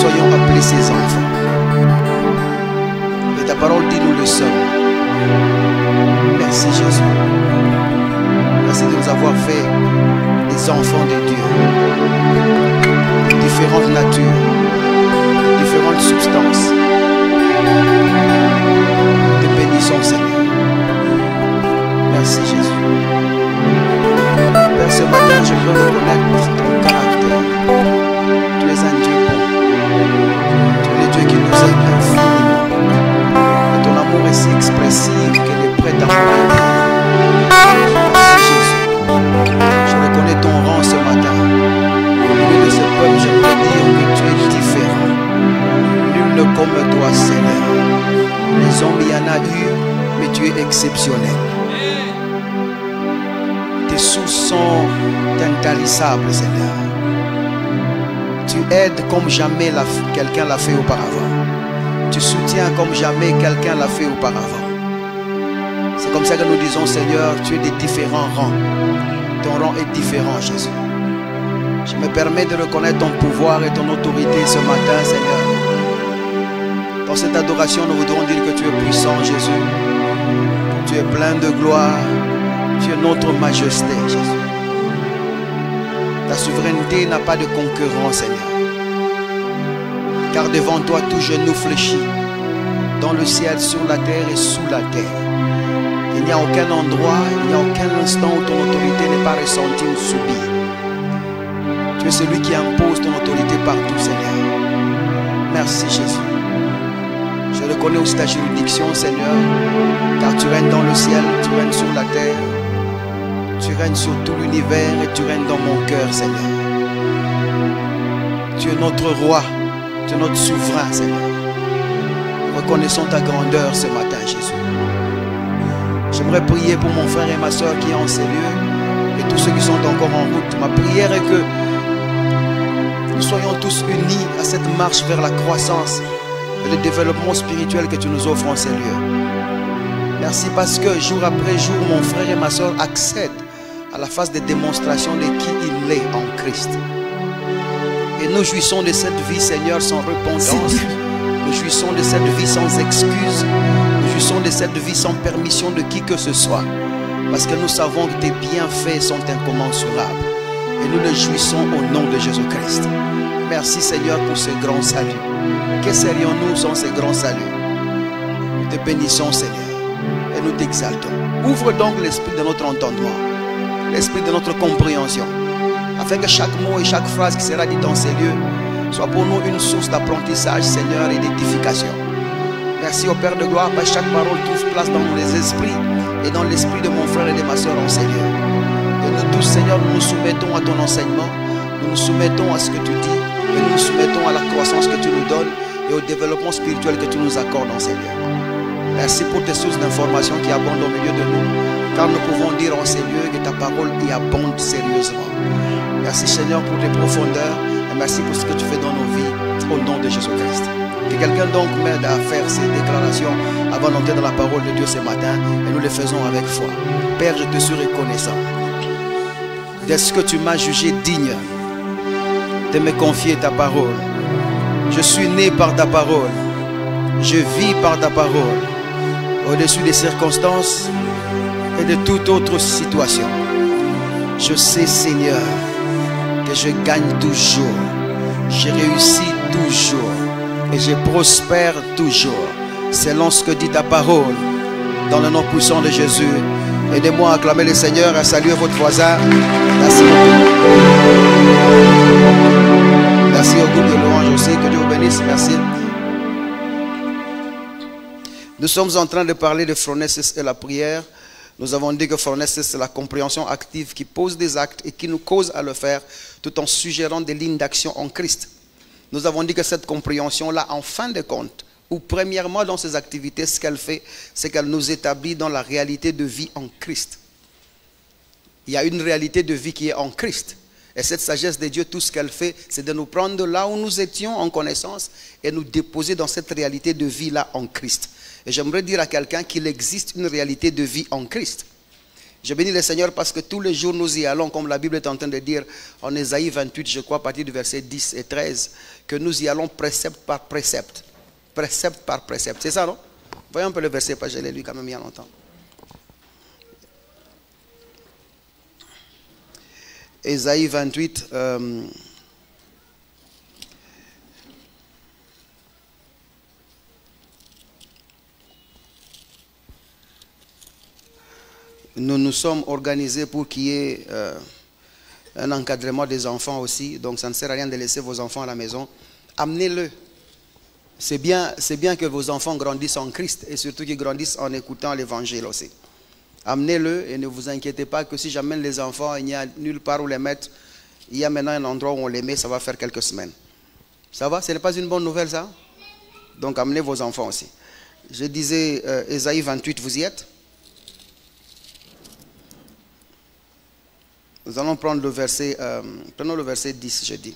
soyons appelés ses enfants. Et ta parole dit nous le sommes. Merci Jésus. Merci de nous avoir fait des enfants de Dieu. De différentes natures, de différentes substances. Te bénissons Seigneur. Merci Jésus. Père, ce matin, je veux reconnaître ton caractère. Tu es un Dieu bon. Tu es le Dieu qui nous aime infiniment. Et ton amour est si expressif qu'elle est prête à mourir. Merci Jésus. Je reconnais ton rang ce matin. Au milieu de ce peuple, je peux dire que tu es différent. Nul ne comme toi, Seigneur. Les hommes, il y en a eu, mais tu es exceptionnel. Tes sources sont intarissables, Seigneur. Tu aides comme jamais quelqu'un l'a fait auparavant. Tu soutiens comme jamais quelqu'un l'a fait auparavant. C'est comme ça que nous disons, Seigneur, tu es des différents rangs. Ton rang est différent, Jésus. Je me permets de reconnaître ton pouvoir et ton autorité ce matin, Seigneur. Dans cette adoration, nous voudrons dire que tu es puissant, Jésus. Tu es plein de gloire. Tu es notre majesté, Jésus. Ta souveraineté n'a pas de concurrent, Seigneur. Car devant toi, tout genou fléchit. Dans le ciel, sur la terre et sous la terre. Il n'y a aucun endroit, il n'y a aucun instant où ton autorité n'est pas ressentie ou subie. Tu es celui qui impose ton autorité partout, Seigneur. Merci, Jésus. Je reconnais aussi ta juridiction, Seigneur, car tu règnes dans le ciel, tu règnes sur la terre, tu règnes sur tout l'univers et tu règnes dans mon cœur, Seigneur. Tu es notre roi, tu es notre souverain, Seigneur. Reconnaissons ta grandeur ce matin, Jésus. J'aimerais prier pour mon frère et ma soeur qui est en ces lieux et tous ceux qui sont encore en route. Ma prière est que nous soyons tous unis à cette marche vers la croissance et le développement spirituel que tu nous offres en ces lieux. Merci parce que jour après jour, mon frère et ma soeur accèdent à la phase de démonstration de qui il est en Christ. Et nous jouissons de cette vie, Seigneur, sans repentance. Nous jouissons de cette vie sans excuse. Nous jouissons de cette vie sans permission de qui que ce soit. Parce que nous savons que tes bienfaits sont incommensurables. Et nous les jouissons au nom de Jésus-Christ. Merci Seigneur pour ce grand salut. Que serions-nous sans ce grand salut? Nous te bénissons Seigneur. Et nous t'exaltons. Ouvre donc l'esprit de notre entendement. L'esprit de notre compréhension. Afin que chaque mot et chaque phrase qui sera dit dans ces lieux soit pour nous une source d'apprentissage, Seigneur, et d'édification. Merci au Père de gloire, parce que chaque parole trouve place dans les esprits et dans l'esprit de mon frère et de ma soeur en ces lieux. Et nous tous, Seigneur, nous nous soumettons à ton enseignement, nous nous soumettons à ce que tu dis, et nous nous soumettons à la croissance que tu nous donnes et au développement spirituel que tu nous accordes dans ces lieux. Merci pour tes sources d'information qui abondent au milieu de nous, car nous pouvons dire en ces lieux que ta parole y abonde sérieusement. Merci Seigneur pour tes profondeurs. Merci pour ce que tu fais dans nos vies, au nom de Jésus-Christ. Que quelqu'un donc m'aide à faire ces déclarations avant d'entrer dans la parole de Dieu ce matin, et nous les faisons avec foi. Père, je te suis reconnaissant de ce que tu m'as jugé digne de me confier ta parole. Je suis né par ta parole, je vis par ta parole, au-dessus des circonstances et de toute autre situation. Je sais, Seigneur, que je gagne toujours, je réussis toujours et je prospère toujours, selon ce que dit ta parole, dans le nom puissant de Jésus. Aidez-moi à acclamer le Seigneur, à saluer votre voisin. Merci beaucoup. Merci au groupe de louange aussi, que Dieu vous bénisse. Merci. Nous sommes en train de parler de phronesis et la prière. Nous avons dit que phronesis, c'est la compréhension active qui pose des actes et qui nous cause à le faire, tout en suggérant des lignes d'action en Christ. Nous avons dit que cette compréhension-là, en fin de compte, ou premièrement dans ses activités, ce qu'elle fait, c'est qu'elle nous établit dans la réalité de vie en Christ. Il y a une réalité de vie qui est en Christ. Et cette sagesse de Dieu, tout ce qu'elle fait, c'est de nous prendre de là où nous étions en connaissance et nous déposer dans cette réalité de vie-là en Christ. Et j'aimerais dire à quelqu'un qu'il existe une réalité de vie en Christ. Je bénis le Seigneur parce que tous les jours nous y allons, comme la Bible est en train de dire en Ésaïe 28, je crois, à partir du verset 10 et 13, que nous y allons précepte par précepte. Précepte par précepte. C'est ça, non? Voyons un peu le verset, parce que je l'ai lu quand même il y a longtemps. Ésaïe 28, nous nous sommes organisés pour qu'il y ait un encadrement des enfants aussi. Donc ça ne sert à rien de laisser vos enfants à la maison. Amenez-le. C'est bien que vos enfants grandissent en Christ et surtout qu'ils grandissent en écoutant l'évangile aussi. Amenez-le et ne vous inquiétez pas que si j'amène les enfants, il n'y a nulle part où les mettre. Il y a maintenant un endroit où on les met, ça va faire quelques semaines. Ça va? Ce n'est pas une bonne nouvelle ça? Donc amenez vos enfants aussi. Je disais Ésaïe 28, vous y êtes? Nous allons prendre le verset, prenons le verset 10, je dis.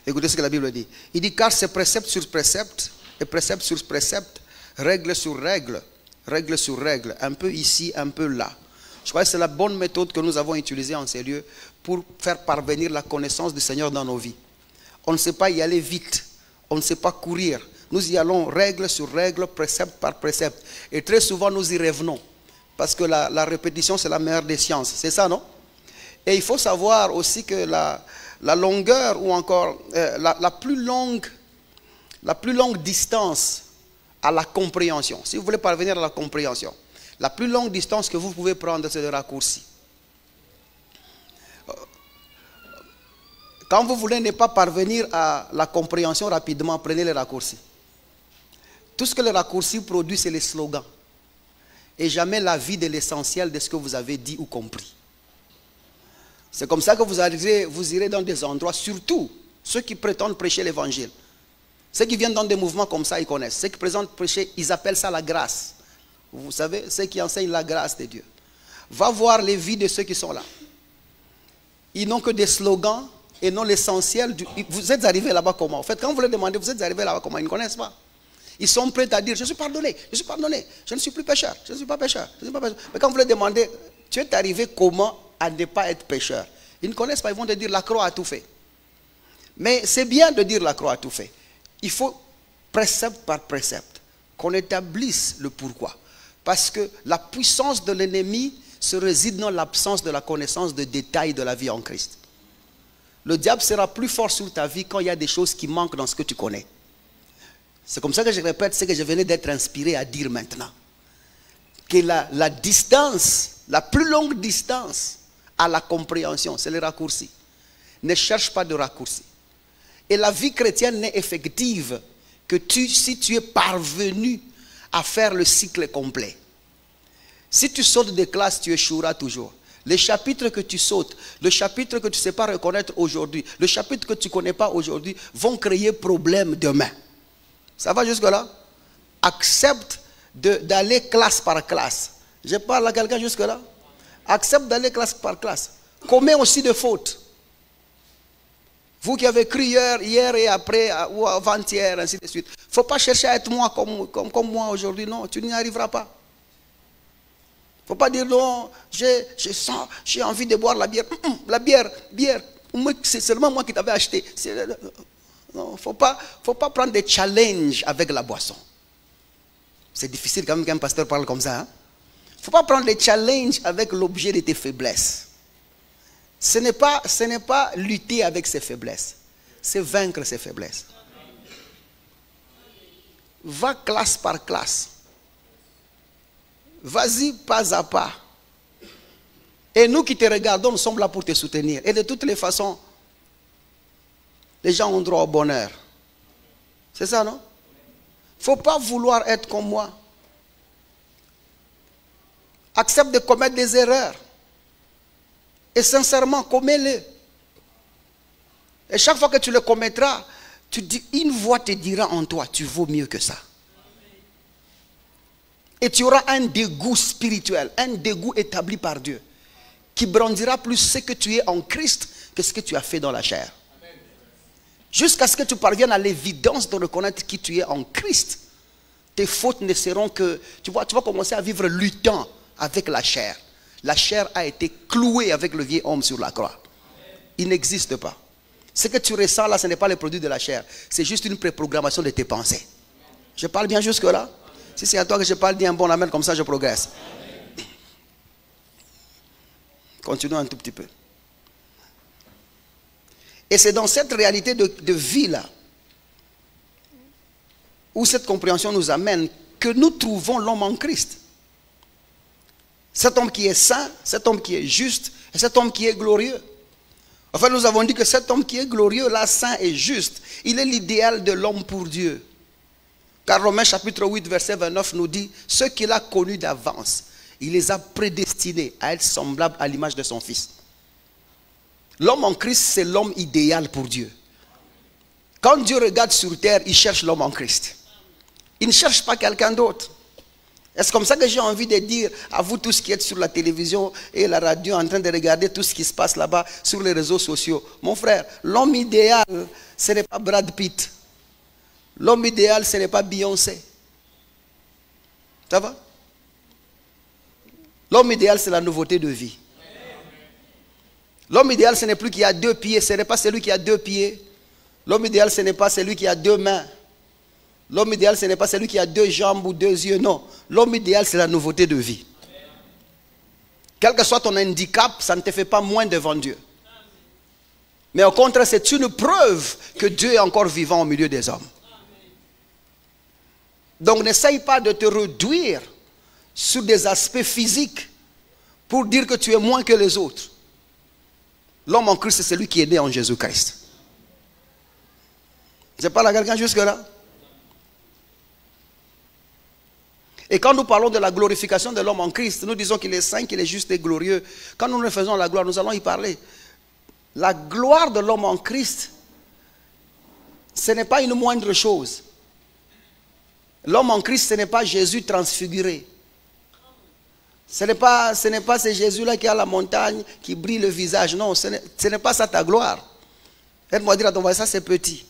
Écoutez ce que la Bible dit. Il dit, car c'est précepte sur précepte, et précepte sur précepte, règle sur règle, règle sur règle, un peu ici, un peu là. Je crois que c'est la bonne méthode que nous avons utilisée en ces lieux pour faire parvenir la connaissance du Seigneur dans nos vies. On ne sait pas y aller vite, on ne sait pas courir. Nous y allons règle sur règle, précepte par précepte. Et très souvent nous y revenons. Parce que la répétition, c'est la meilleure des sciences. C'est ça, non? Et il faut savoir aussi que la longueur ou encore la plus longue distance à la compréhension, si vous voulez parvenir à la compréhension, la plus longue distance que vous pouvez prendre, c'est le raccourci. Quand vous voulez ne pas parvenir à la compréhension rapidement, prenez les raccourcis. Tout ce que le raccourci produit, c'est les slogans. Et jamais la vie de l'essentiel de ce que vous avez dit ou compris. C'est comme ça que vous irez dans des endroits, surtout ceux qui prétendent prêcher l'évangile. Ceux qui viennent dans des mouvements comme ça, ils connaissent. Ceux qui présentent prêcher, ils appellent ça la grâce. Vous savez, ceux qui enseignent la grâce de Dieu. Va voir les vies de ceux qui sont là. Ils n'ont que des slogans et non l'essentiel. Vous êtes arrivés là-bas comment? En fait, quand vous leur demandez, vous êtes arrivés là-bas comment? Ils ne connaissent pas. Ils sont prêts à dire, je suis pardonné, je ne suis plus pécheur, je ne suis pas pécheur, je ne suis pas pécheur. Mais quand vous leur demandez, tu es arrivé comment à ne pas être pécheur? Ils ne connaissent pas, ils vont te dire, la croix a tout fait. Mais c'est bien de dire la croix a tout fait. Il faut, précepte par précepte, qu'on établisse le pourquoi. Parce que la puissance de l'ennemi se réside dans l'absence de la connaissance de détails de la vie en Christ. Le diable sera plus fort sur ta vie quand il y a des choses qui manquent dans ce que tu connais. C'est comme ça que je répète ce que je venais d'être inspiré à dire maintenant. Que la distance, la plus longue distance à la compréhension, c'est le raccourci. Ne cherche pas de raccourci. Et la vie chrétienne n'est effective que si tu es parvenu à faire le cycle complet. Si tu sautes des classes, tu échoueras toujours. Les chapitres que tu sautes, le chapitre que tu ne sais pas reconnaître aujourd'hui, le chapitre que tu ne connais pas aujourd'hui, vont créer problème demain. Ça va jusque-là? Accepte d'aller classe par classe. Je parle à quelqu'un jusque-là? Accepte d'aller classe par classe. Commets aussi des fautes. Vous qui avez cru hier et après, ou avant-hier, ainsi de suite. Il ne faut pas chercher à être moi comme moi aujourd'hui. Non, tu n'y arriveras pas. Il ne faut pas dire non, j'ai envie de boire la bière. La bière, c'est seulement moi qui t'avais acheté. Non, il ne faut pas prendre des challenges avec la boisson. C'est difficile quand même qu'un pasteur parle comme ça. Il ne faut pas prendre des challenges avec l'objet de tes faiblesses. Ce n'est pas lutter avec ses faiblesses. C'est vaincre ses faiblesses. Va classe par classe. Vas-y pas à pas. Et nous qui te regardons, nous sommes là pour te soutenir. Et de toutes les façons, les gens ont droit au bonheur. C'est ça, non? Il ne faut pas vouloir être comme moi. Accepte de commettre des erreurs. Et sincèrement, commets-les. Et chaque fois que tu le commettras, tu dis, une voix te dira en toi, tu vaux mieux que ça. Et tu auras un dégoût spirituel, un dégoût établi par Dieu, qui brandira plus ce que tu es en Christ que ce que tu as fait dans la chair. Jusqu'à ce que tu parviennes à l'évidence de reconnaître qui tu es en Christ. tes fautes ne seront que... Tu vas commencer à vivre luttant avec la chair. La chair a été clouée avec le vieil homme sur la croix. Il n'existe pas. Ce que tu ressens là, ce n'est pas le produit de la chair. C'est juste une préprogrammation de tes pensées. Je parle bien jusque là? Si c'est à toi que je parle, dis un bon amen, comme ça je progresse. Continuons un tout petit peu. Et c'est dans cette réalité de vie-là, où cette compréhension nous amène, que nous trouvons l'homme en Christ. Cet homme qui est saint, cet homme qui est juste, et cet homme qui est glorieux. Enfin, nous avons dit que cet homme qui est glorieux, là, saint et juste, il est l'idéal de l'homme pour Dieu. Car Romains chapitre 8, verset 29 nous dit, ceux qu'il a connus d'avance, il les a prédestinés à être semblables à l'image de son Fils. L'homme en Christ, c'est l'homme idéal pour Dieu. Quand Dieu regarde sur terre, il cherche l'homme en Christ. Il ne cherche pas quelqu'un d'autre. Et c'est comme ça que j'ai envie de dire à vous tous qui êtes sur la télévision et la radio en train de regarder tout ce qui se passe là-bas sur les réseaux sociaux. Mon frère, l'homme idéal, ce n'est pas Brad Pitt. L'homme idéal, ce n'est pas Beyoncé. Ça va? L'homme idéal, c'est la nouveauté de vie. L'homme idéal, ce n'est plus qui a 2 pieds, ce n'est pas celui qui a 2 pieds. L'homme idéal, ce n'est pas celui qui a 2 mains. L'homme idéal, ce n'est pas celui qui a 2 jambes ou 2 yeux, non. L'homme idéal, c'est la nouveauté de vie. Quel que soit ton handicap, ça ne te fait pas moins devant Dieu. Mais au contraire, c'est une preuve que Dieu est encore vivant au milieu des hommes. Donc n'essaye pas de te réduire sur des aspects physiques pour dire que tu es moins que les autres. L'homme en Christ, c'est celui qui est né en Jésus-Christ. Je parle à quelqu'un jusque-là? Et quand nous parlons de la glorification de l'homme en Christ, nous disons qu'il est saint, qu'il est juste et glorieux. Quand nous faisons la gloire, nous allons y parler. La gloire de l'homme en Christ, ce n'est pas une moindre chose. L'homme en Christ, ce n'est pas Jésus transfiguré. Ce n'est pas ce Jésus-là qui a la montagne, qui brille le visage. Non, ce n'est pas ça ta gloire. Aide-moi à dire à ton voisin, ça c'est petit.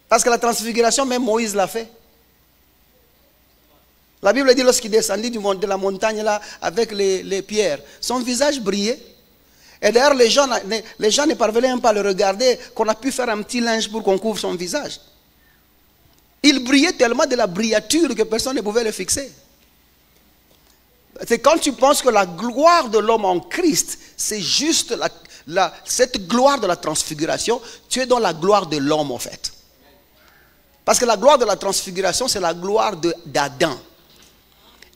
Parce que la transfiguration, même Moïse l'a fait. La Bible dit lorsqu'il descendit de la montagne là avec les pierres, son visage brillait. Et d'ailleurs, les gens ne parvenaient même pas à le regarder, qu'on a pu faire un petit linge pour qu'on couvre son visage. Il brillait tellement de la brillature que personne ne pouvait le fixer. C'est quand tu penses que la gloire de l'homme en Christ, c'est juste cette gloire de la transfiguration, tu es dans la gloire de l'homme en fait. Parce que la gloire de la transfiguration, c'est la gloire d'Adam.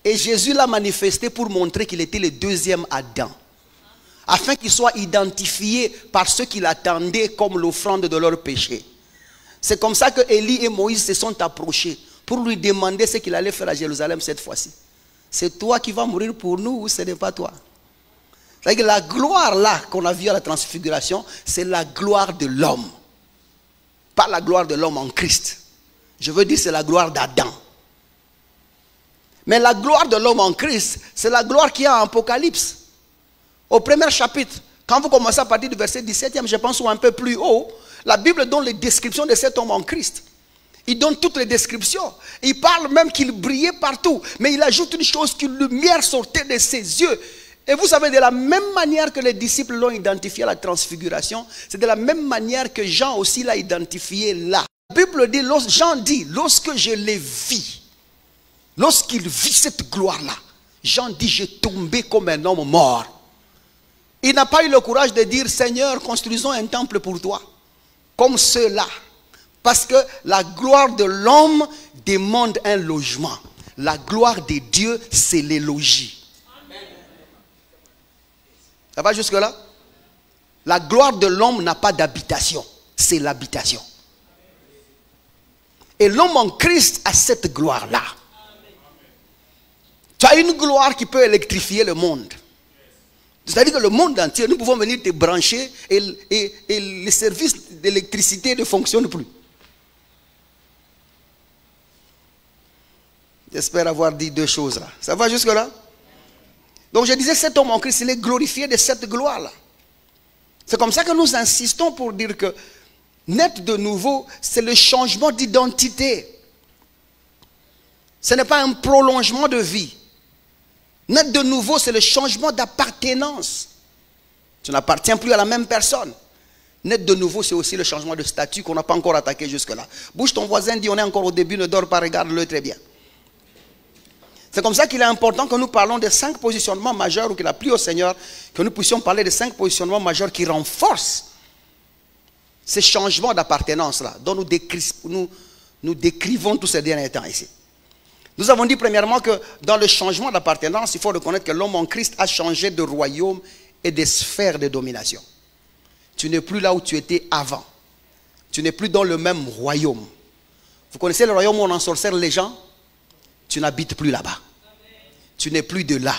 Et Jésus l'a manifesté pour montrer qu'il était le deuxième Adam. Afin qu'il soit identifié par ceux qui l'attendaient comme l'offrande de leur péché. C'est comme ça que Élie et Moïse se sont approchés pour lui demander ce qu'il allait faire à Jérusalem cette fois-ci. C'est toi qui vas mourir pour nous ou ce n'est pas toi? C'est-à-dire que la gloire là qu'on a vue à la transfiguration, c'est la gloire de l'homme. Pas la gloire de l'homme en Christ. Je veux dire c'est la gloire d'Adam. Mais la gloire de l'homme en Christ, c'est la gloire qu'il y a en Apocalypse. Au premier chapitre, quand vous commencez à partir du verset 17e, je pense, ou un peu plus haut, la Bible donne les descriptions de cet homme en Christ. Il donne toutes les descriptions. Il parle même qu'il brillait partout. Mais il ajoute une chose, qu'une lumière sortait de ses yeux. Et vous savez, de la même manière que les disciples l'ont identifié à la transfiguration, c'est de la même manière que Jean aussi l'a identifié là. La Bible dit, Jean dit, lorsque je l'ai vu, lorsqu'il vit cette gloire-là, Jean dit, j'ai tombé comme un homme mort. Il n'a pas eu le courage de dire, Seigneur, construisons un temple pour toi. Comme ceux-là. Parce que la gloire de l'homme demande un logement. La gloire de Dieu, c'est les logis. Ça va jusque-là? La gloire de l'homme n'a pas d'habitation. C'est l'habitation. Et l'homme en Christ a cette gloire-là. Tu as une gloire qui peut électrifier le monde. C'est-à-dire que le monde entier, nous pouvons venir te brancher et les services d'électricité ne fonctionnent plus. J'espère avoir dit deux choses là. Ça va jusque là? Donc je disais, cet homme en Christ, il est glorifié de cette gloire là. C'est comme ça que nous insistons pour dire que Naître de nouveau, c'est le changement d'identité. Ce n'est pas un prolongement de vie. Naître de nouveau, c'est le changement d'appartenance. Tu n'appartiens plus à la même personne. Naître de nouveau, c'est aussi le changement de statut qu'on n'a pas encore attaqué jusque-là. Bouge ton voisin, dis on est encore au début, ne dors pas, regarde-le très bien. C'est comme ça qu'il est important que nous parlons des 5 positionnements majeurs, ou qu'il a plu au Seigneur, que nous puissions parler des 5 positionnements majeurs qui renforcent ces changements d'appartenance-là, dont nous décrivons tous ces derniers temps ici. Nous avons dit premièrement que dans le changement d'appartenance, il faut reconnaître que l'homme en Christ a changé de royaume et de sphère de domination. Tu n'es plus là où tu étais avant. Tu n'es plus dans le même royaume. Vous connaissez le royaume où on ensorcelle les gens? Tu n'habites plus là-bas. Tu n'es plus de là.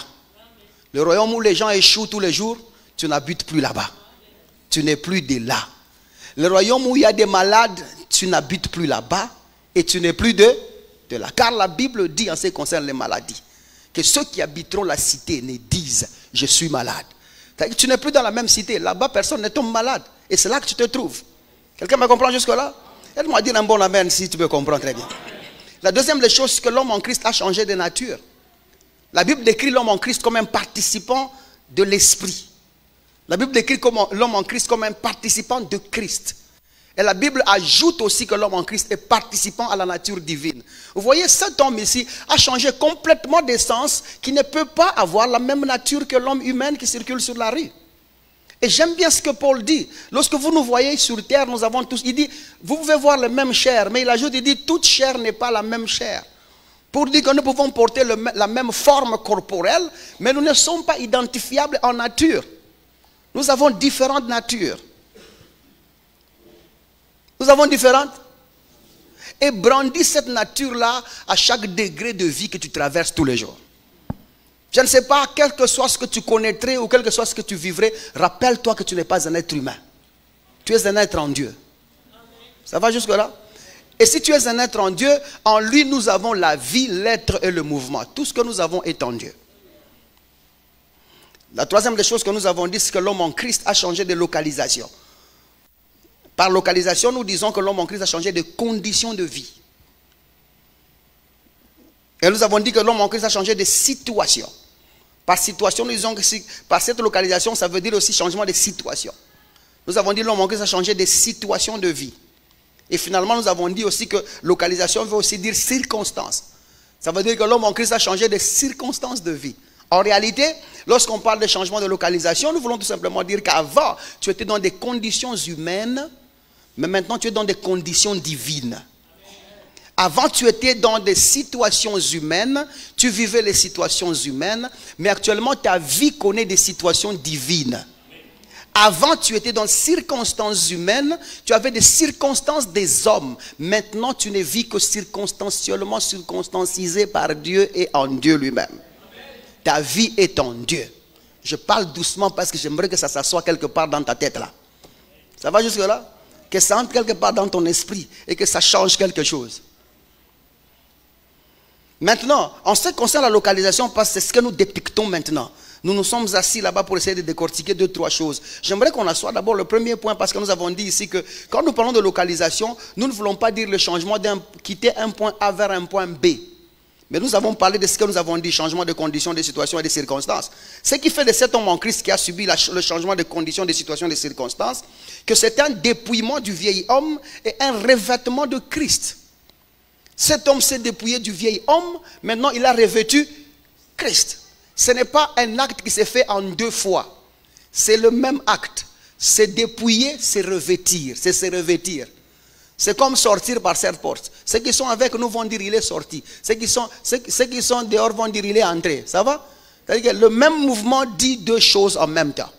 Le royaume où les gens échouent tous les jours, tu n'habites plus là-bas. Tu n'es plus de là. Le royaume où il y a des malades, tu n'habites plus là-bas et tu n'es plus de là. Car la Bible dit en ce qui concerne les maladies, que ceux qui habiteront la cité ne disent « je suis malade ». Tu n'es plus dans la même cité. Là-bas, personne ne tombe malade. Et c'est là que tu te trouves. Quelqu'un me comprend jusque-là? Aide-moi à dire un bon amen si tu me comprends très bien. La deuxième des choses, c'est que l'homme en Christ a changé de nature. La Bible décrit l'homme en Christ comme un participant de l'esprit. La Bible décrit l'homme en Christ comme un participant de Christ. Et la Bible ajoute aussi que l'homme en Christ est participant à la nature divine. Vous voyez, cet homme ici a changé complètement d'essence, qui ne peut pas avoir la même nature que l'homme humain qui circule sur la rue. Et j'aime bien ce que Paul dit. Lorsque vous nous voyez sur terre, nous avons tous... Il dit, vous pouvez voir les mêmes chairs, mais il ajoute, il dit, toute chair n'est pas la même chair. Pour dire que nous pouvons porter la même forme corporelle, mais nous ne sommes pas identifiables en nature. Nous avons différentes natures. Nous avons différentes. Et brandis cette nature-là à chaque degré de vie que tu traverses tous les jours. Je ne sais pas, quel que soit ce que tu connaîtrais ou quel que soit ce que tu vivrais, rappelle-toi que tu n'es pas un être humain. Tu es un être en Dieu. Ça va jusque-là? Et si tu es un être en Dieu, en lui nous avons la vie, l'être et le mouvement. Tout ce que nous avons est en Dieu. La troisième des choses que nous avons dit, c'est que l'homme en Christ a changé de localisation. Par localisation, nous disons que l'homme en Christ a changé de conditions de vie. Et nous avons dit que l'homme en Christ a changé de situation. Par situation, nous disons que par cette localisation, ça veut dire aussi changement de situation. Nous avons dit que l'homme en Christ a changé de situation de vie. Et finalement, nous avons dit aussi que localisation veut aussi dire circonstance. Ça veut dire que l'homme en Christ a changé de circonstances de vie. En réalité, lorsqu'on parle de changement de localisation, nous voulons tout simplement dire qu'avant, tu étais dans des conditions humaines, mais maintenant tu es dans des conditions divines. Avant, tu étais dans des situations humaines, tu vivais les situations humaines, mais actuellement, ta vie connaît des situations divines. Avant, tu étais dans des circonstances humaines, tu avais des circonstances des hommes. Maintenant, tu ne vis que circonstanciellement circonstancisé par Dieu et en Dieu lui-même. Ta vie est en Dieu. Je parle doucement parce que j'aimerais que ça s'assoie quelque part dans ta tête là. Ça va jusque là? Que ça entre quelque part dans ton esprit et que ça change quelque chose. Maintenant, en ce qui concerne la localisation, parce que c'est ce que nous dépictons maintenant. Nous nous sommes assis là-bas pour essayer de décortiquer 2-3 choses. J'aimerais qu'on assoie d'abord le premier point, parce que nous avons dit ici que quand nous parlons de localisation, nous ne voulons pas dire le changement quitter un point A vers un point B. Mais nous avons parlé de ce que nous avons dit, changement de conditions, de situations et de circonstances. Ce qui fait de cet homme en Christ qui a subi le changement de conditions, de situations et de circonstances, que c'est un dépouillement du vieil homme et un revêtement de Christ. Cet homme s'est dépouillé du vieil homme, maintenant il a revêtu Christ. Ce n'est pas un acte qui s'est fait en 2 fois. C'est le même acte. C'est dépouiller, c'est revêtir, c'est se revêtir. C'est comme sortir par cette porte. Ceux qui sont avec nous vont dire il est sorti. Ceux qui sont dehors vont dire il est entré. Ça va? C'est-à-dire que le même mouvement dit 2 choses en même temps.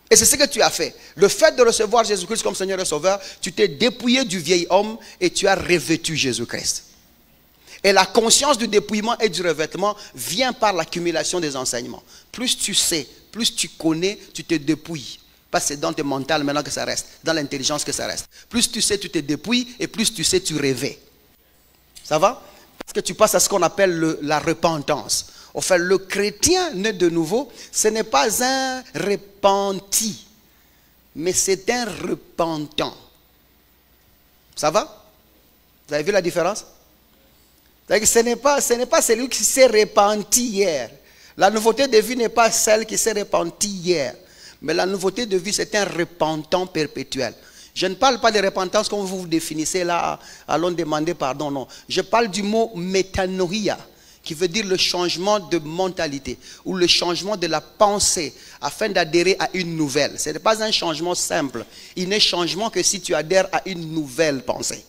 Et c'est ce que tu as fait. Le fait de recevoir Jésus-Christ comme Seigneur et Sauveur, tu t'es dépouillé du vieil homme et tu as revêtu Jésus-Christ. Et la conscience du dépouillement et du revêtement vient par l'accumulation des enseignements. Plus tu sais, plus tu connais, tu te dépouilles. Parce que c'est dans tes mentales maintenant que ça reste, dans l'intelligence que ça reste. Plus tu sais, tu te dépouilles, et plus tu sais, tu rêvais. Ça va? Parce que tu passes à ce qu'on appelle la repentance. En fait, le chrétien né de nouveau, ce n'est pas un repenti, mais c'est un repentant. Ça va? Vous avez vu la différence? C'est-à-dire que ce n'est pas celui qui s'est repenti hier. La nouveauté de vie n'est pas celle qui s'est repentie hier. Mais la nouveauté de vie, c'est un repentant perpétuel. Je ne parle pas de repentance comme vous définissez là, allons demander pardon, non. Je parle du mot métanoïa, qui veut dire le changement de mentalité ou le changement de la pensée afin d'adhérer à une nouvelle. Ce n'est pas un changement simple. Il n'est changement que si tu adhères à une nouvelle pensée.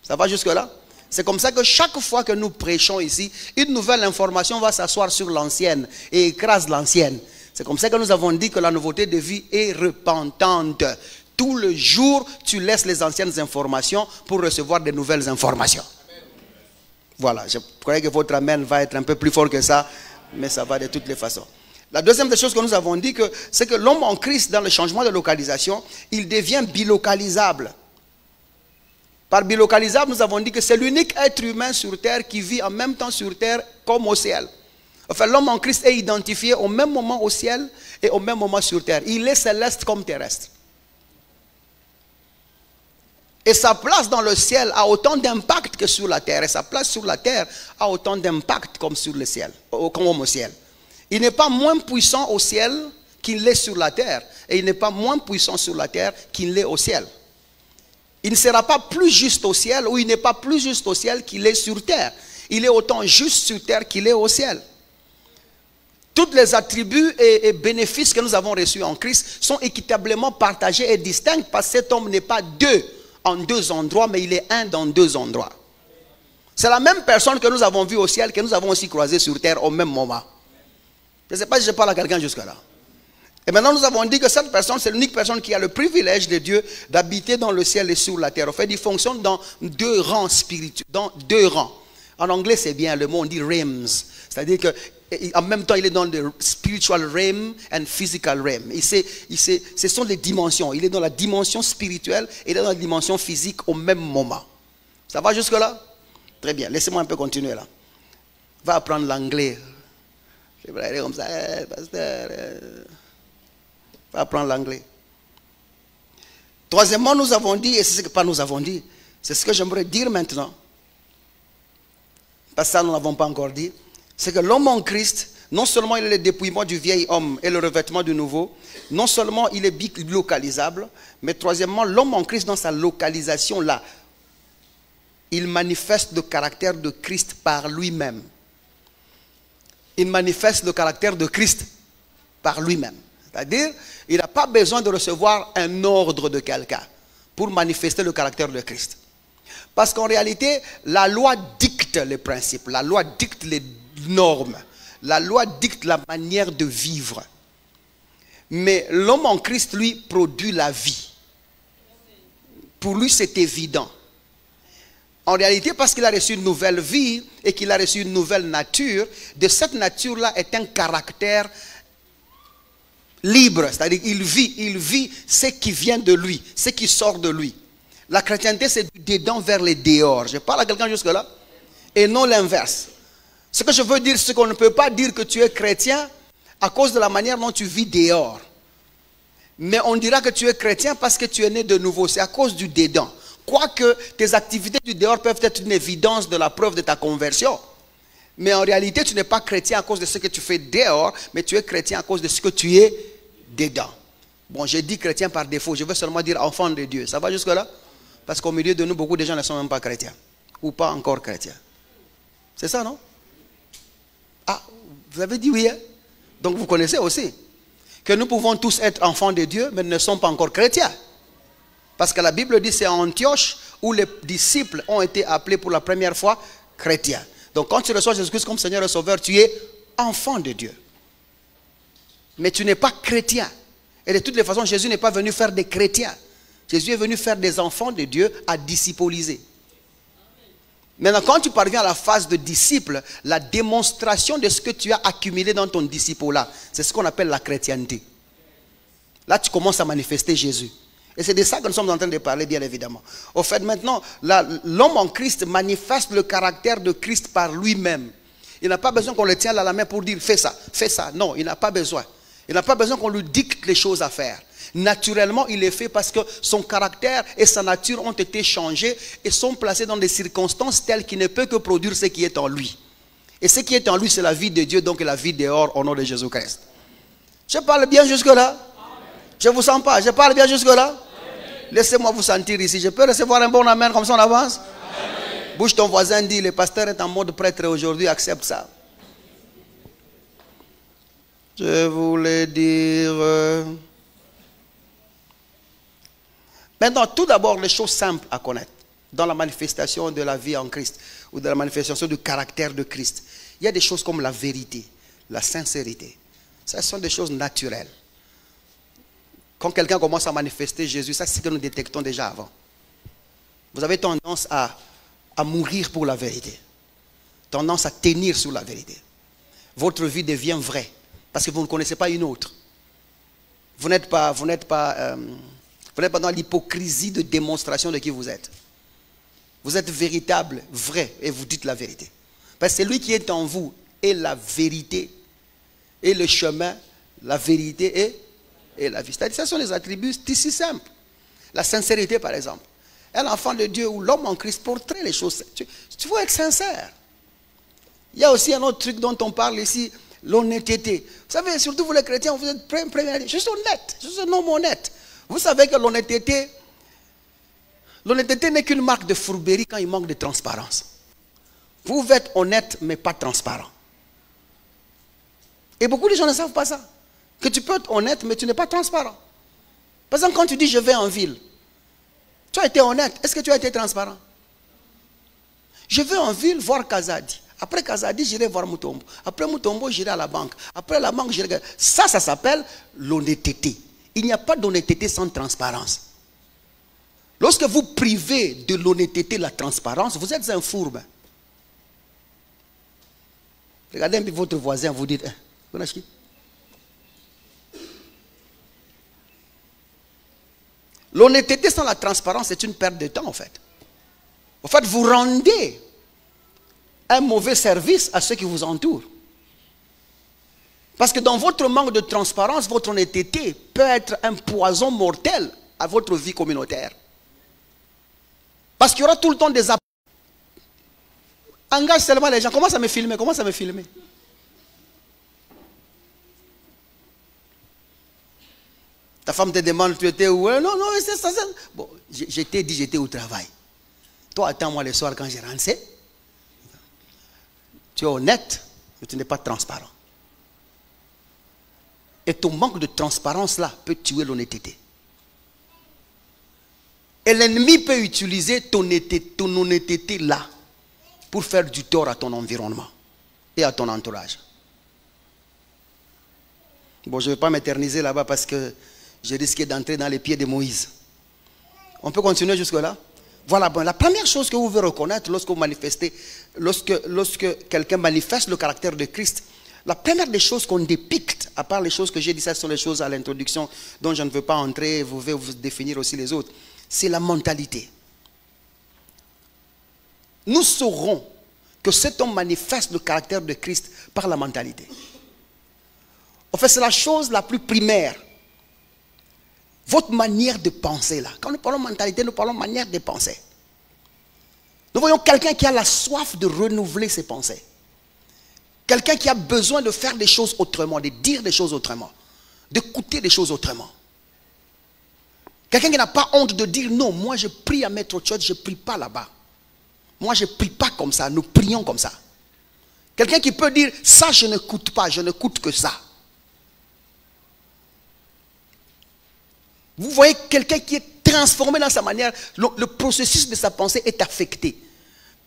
Ça va jusque-là? C'est comme ça que chaque fois que nous prêchons ici, une nouvelle information va s'asseoir sur l'ancienne et écrase l'ancienne. C'est comme ça que nous avons dit que la nouveauté de vie est repentante. Tout le jour, tu laisses les anciennes informations pour recevoir de nouvelles informations. Voilà, je croyais que votre amen va être un peu plus fort que ça, mais ça va de toutes les façons. La deuxième des choses que nous avons dit, c'est que l'homme en Christ, dans le changement de localisation, il devient bilocalisable. Par bilocalisable, nous avons dit que c'est l'unique être humain sur terre qui vit en même temps sur terre comme au ciel. Enfin, l'homme en Christ est identifié au même moment au ciel et au même moment sur terre. Il est céleste comme terrestre. Et sa place dans le ciel a autant d'impact que sur la terre. Et sa place sur la terre a autant d'impact comme sur le ciel, comme au ciel. Il n'est pas moins puissant au ciel qu'il l'est sur la terre. Et il n'est pas moins puissant sur la terre qu'il l'est au ciel. Il ne sera pas plus juste au ciel ou il n'est pas plus juste au ciel qu'il est sur terre. Il est autant juste sur terre qu'il est au ciel. Tous les attributs et bénéfices que nous avons reçus en Christ sont équitablement partagés et distincts parce que cet homme n'est pas deux en deux endroits, mais il est un dans deux endroits. C'est la même personne que nous avons vue au ciel, que nous avons aussi croisée sur terre au même moment. Je ne sais pas si je parle à quelqu'un jusque-là. Et maintenant nous avons dit que cette personne, c'est l'unique personne qui a le privilège de Dieu d'habiter dans le ciel et sur la terre. En fait, il fonctionne dans deux rangs spirituels, dans deux rangs. En anglais, c'est bien, le mot on dit realms. C'est-à-dire qu'en même temps, il est dans le spiritual realm and physical realm. Ce sont des dimensions. Il est dans la dimension spirituelle et dans la dimension physique au même moment. Ça va jusque-là? Très bien. Laissez-moi un peu continuer là. Va apprendre l'anglais. Je vais aller comme ça, pasteur. Va apprendre l'anglais. Troisièmement, nous avons dit, et c'est ce que pas nous avons dit, c'est ce que j'aimerais dire maintenant. Parce que ça, nous n'avons pas encore dit. C'est que l'homme en Christ, non seulement il est le dépouillement du vieil homme et le revêtement du nouveau, non seulement il est bilocalisable, mais troisièmement, l'homme en Christ, dans sa localisation là, il manifeste le caractère de Christ par lui-même. Il manifeste le caractère de Christ par lui-même. C'est-à-dire, il n'a pas besoin de recevoir un ordre de quelqu'un pour manifester le caractère de Christ. Parce qu'en réalité, la loi dicte les principes, la loi dicte les normes, la loi dicte la manière de vivre. Mais l'homme en Christ, lui, produit la vie. Pour lui, c'est évident. En réalité, parce qu'il a reçu une nouvelle vie et qu'il a reçu une nouvelle nature, de cette nature-là est un caractère libre. C'est-à-dire qu'il vit ce qui vient de lui, ce qui sort de lui. La chrétienté, c'est du dedans vers les dehors. Je parle à quelqu'un jusque-là. Et non l'inverse. Ce que je veux dire, c'est qu'on ne peut pas dire que tu es chrétien à cause de la manière dont tu vis dehors. Mais on dira que tu es chrétien parce que tu es né de nouveau. C'est à cause du dedans. Quoique tes activités du dehors peuvent être une évidence de la preuve de ta conversion. Mais en réalité, tu n'es pas chrétien à cause de ce que tu fais dehors, mais tu es chrétien à cause de ce que tu es dedans. Bon, j'ai dit chrétien par défaut. Je veux seulement dire enfant de Dieu. Ça va jusque-là? Parce qu'au milieu de nous, beaucoup de gens ne sont même pas chrétiens. Ou pas encore chrétiens. C'est ça, non? Ah, vous avez dit oui, hein? Donc vous connaissez aussi que nous pouvons tous être enfants de Dieu, mais ne sommes pas encore chrétiens. Parce que la Bible dit c'est à Antioche où les disciples ont été appelés pour la première fois chrétiens. Donc quand tu reçois Jésus-Christ comme Seigneur et Sauveur, tu es enfant de Dieu. Mais tu n'es pas chrétien. Et de toutes les façons, Jésus n'est pas venu faire des chrétiens. Jésus est venu faire des enfants de Dieu à discipoliser. Maintenant, quand tu parviens à la phase de disciple, la démonstration de ce que tu as accumulé dans ton disciple-là, c'est ce qu'on appelle la chrétienté. Là, tu commences à manifester Jésus. Et c'est de ça que nous sommes en train de parler, bien évidemment. Au fait, maintenant, l'homme en Christ manifeste le caractère de Christ par lui-même. Il n'a pas besoin qu'on le tienne à la main pour dire, fais ça, fais ça. Non, il n'a pas besoin. Il n'a pas besoin qu'on lui dicte les choses à faire. Naturellement, il est fait parce que son caractère et sa nature ont été changés et sont placés dans des circonstances telles qu'il ne peut que produire ce qui est en lui. Et ce qui est en lui, c'est la vie de Dieu, donc la vie dehors au nom de Jésus-Christ. Je parle bien jusque-là? Je ne vous sens pas. Je parle bien jusque-là? Laissez-moi vous sentir ici. Je peux recevoir un bon amen comme ça on avance? Amen. Bouge ton voisin, dit, le pasteur est en mode prêtre aujourd'hui, accepte ça. Je voulais dire... Maintenant, tout d'abord, les choses simples à connaître dans la manifestation de la vie en Christ ou de la manifestation du caractère de Christ. Il y a des choses comme la vérité, la sincérité. Ça, ce sont des choses naturelles. Quand quelqu'un commence à manifester Jésus, ça c'est ce que nous détectons déjà avant. Vous avez tendance à mourir pour la vérité. Tendance à tenir sur la vérité. Votre vie devient vraie parce que vous ne connaissez pas une autre. Vous n'êtes pas dans l'hypocrisie de démonstration de qui vous êtes. Vous êtes véritable, vrai, et vous dites la vérité. Parce que celui qui est en vous est la vérité, et le chemin, la vérité et la vie. C'est-à-dire, ce sont les attributs si simples. La sincérité, par exemple. Un enfant de Dieu ou l'homme en Christ porterait les choses. Tu veux être sincère. Il y a aussi un autre truc dont on parle ici, l'honnêteté. Vous savez, surtout vous les chrétiens, vous êtes premiers. Je suis honnête, je suis un homme honnête. Vous savez que l'honnêteté n'est qu'une marque de fourberie quand il manque de transparence. Vous êtes honnête, mais pas transparent. Et beaucoup de gens ne savent pas ça. Que tu peux être honnête, mais tu n'es pas transparent. Par exemple, quand tu dis je vais en ville, tu as été honnête. Est-ce que tu as été transparent? Je vais en ville voir Kazadi. Après Kazadi, j'irai voir Mutombo. Après Mutombo, j'irai à la banque. Après la banque, j'irai... Ça s'appelle l'honnêteté. Il n'y a pas d'honnêteté sans transparence. Lorsque vous privez de l'honnêteté, la transparence, vous êtes un fourbe. Regardez un peu votre voisin, vous dites, l'honnêteté sans la transparence, c'est une perte de temps en fait. En fait, vous rendez un mauvais service à ceux qui vous entourent. Parce que dans votre manque de transparence, votre honnêteté peut être un poison mortel à votre vie communautaire. Parce qu'il y aura tout le temps des appels. Engage seulement les gens. Commence à me filmer, commence à me filmer. Ta femme te demande, tu étais où? Non, non, c'est ça. Bon, je t'ai dit, j'étais au travail. Toi, attends-moi le soir quand je rentre. Tu es honnête, mais tu n'es pas transparent. Et ton manque de transparence là peut tuer l'honnêteté. Et l'ennemi peut utiliser ton honnêteté là pour faire du tort à ton environnement et à ton entourage. Bon, je ne vais pas m'éterniser là-bas parce que j'ai risqué d'entrer dans les pieds de Moïse. On peut continuer jusque-là? Voilà, bon, la première chose que vous devez reconnaître lorsque vous manifestez, lorsque quelqu'un manifeste le caractère de Christ, la première des choses qu'on dépicte, à part les choses que j'ai dit, ça sont les choses à l'introduction dont je ne veux pas entrer, vous devez vous définir aussi les autres, c'est la mentalité. Nous saurons que cet homme manifeste le caractère de Christ par la mentalité. En fait, c'est la chose la plus primaire. Votre manière de penser là. Quand nous parlons mentalité, nous parlons manière de penser. Nous voyons quelqu'un qui a la soif de renouveler ses pensées. Quelqu'un qui a besoin de faire des choses autrement, de dire des choses autrement, d'écouter des choses autrement. Quelqu'un qui n'a pas honte de dire non, moi je prie à Metro Church, je ne prie pas là-bas. Moi je ne prie pas comme ça, nous prions comme ça. Quelqu'un qui peut dire ça je n'écoute pas, je n'écoute que ça. Vous voyez quelqu'un qui est transformé dans sa manière, le processus de sa pensée est affecté.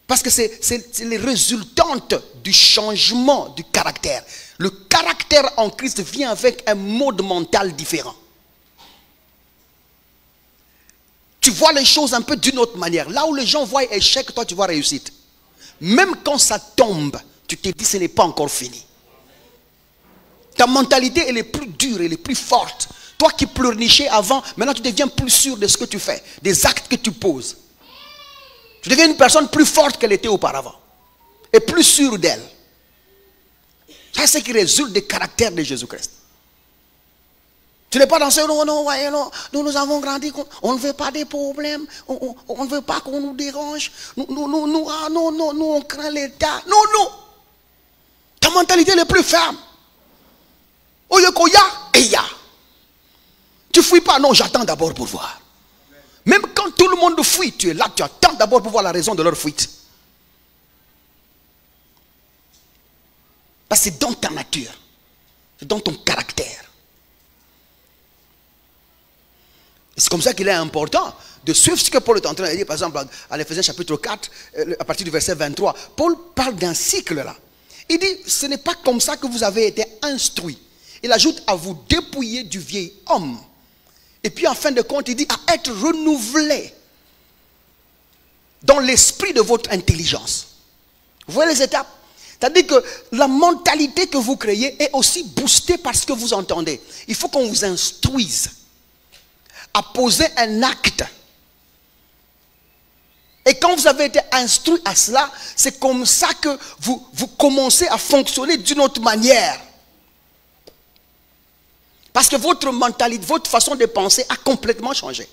Parce que c'est les résultantes du changement du caractère. Le caractère en Christ vient avec un mode mental différent. Tu vois les choses un peu d'une autre manière. Là où les gens voient échec, toi tu vois réussite. Même quand ça tombe, tu te dis ce n'est pas encore fini. Ta mentalité elle est plus dure, elle est plus forte. Toi qui pleurnichais avant, maintenant tu deviens plus sûr de ce que tu fais, des actes que tu poses. Tu deviens une personne plus forte qu'elle était auparavant. Et plus sûre d'elle. Ça, c'est ce qui résulte des caractères de Jésus-Christ. Tu n'es pas dans ce non, voyez, non, nous avons grandi, on ne veut pas des problèmes, on ne veut pas qu'on nous dérange, nous, on craint l'État. Non. Ta mentalité est plus ferme. Oyokoya, eya. Tu fuis pas, non, j'attends d'abord pour voir. Même quand tout le monde fuit, tu es là, tu attends d'abord pour voir la raison de leur fuite. Parce que c'est dans ta nature, c'est dans ton caractère. C'est comme ça qu'il est important de suivre ce que Paul est en train de dire. Par exemple, à Éphésiens chapitre 4, à partir du verset 23, Paul parle d'un cycle là. Il dit, ce n'est pas comme ça que vous avez été instruits. Il ajoute à vous dépouiller du vieil homme. Et puis en fin de compte, il dit à être renouvelé dans l'esprit de votre intelligence. Vous voyez les étapes? C'est-à-dire que la mentalité que vous créez est aussi boostée par ce que vous entendez. Il faut qu'on vous instruise à poser un acte. Et quand vous avez été instruit à cela, c'est comme ça que vous commencez à fonctionner d'une autre manière. Parce que votre mentalité, votre façon de penser a complètement changé.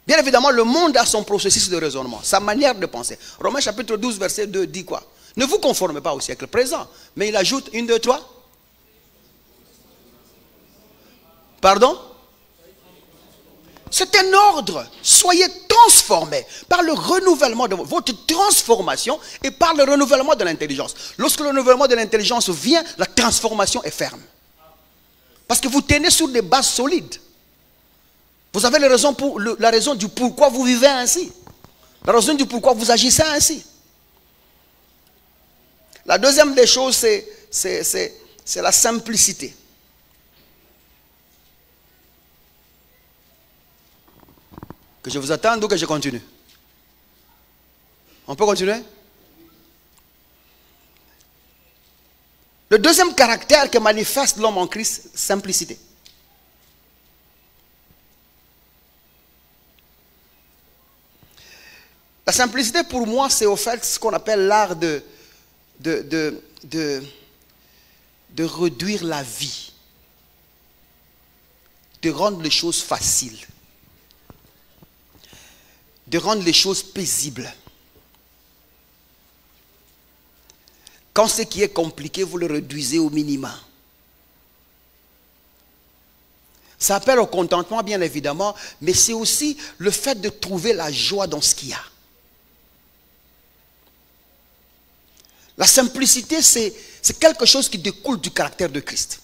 Bien évidemment, le monde a son processus de raisonnement, sa manière de penser. Romains chapitre 12, verset 2 dit quoi? Ne vous conformez pas au siècle présent. Mais il ajoute 1, 2, 3. Pardon? C'est un ordre. Soyez transformés par le renouvellement de votre transformation et par le renouvellement de l'intelligence. Lorsque le renouvellement de l'intelligence vient, la transformation est ferme. Parce que vous tenez sur des bases solides. Vous avez la raison du pourquoi vous vivez ainsi. La raison du pourquoi vous agissez ainsi. La deuxième des choses, c'est la simplicité. Que je vous attende ou que je continue? On peut continuer? Le deuxième caractère que manifeste l'homme en Christ, simplicité. La simplicité pour moi, c'est au fait ce qu'on appelle l'art de réduire la vie, de rendre les choses faciles, de rendre les choses paisibles. Quand ce qui est compliqué, vous le réduisez au minimum. Ça appelle au contentement, bien évidemment, mais c'est aussi le fait de trouver la joie dans ce qu'il y a. La simplicité, c'est quelque chose qui découle du caractère de Christ.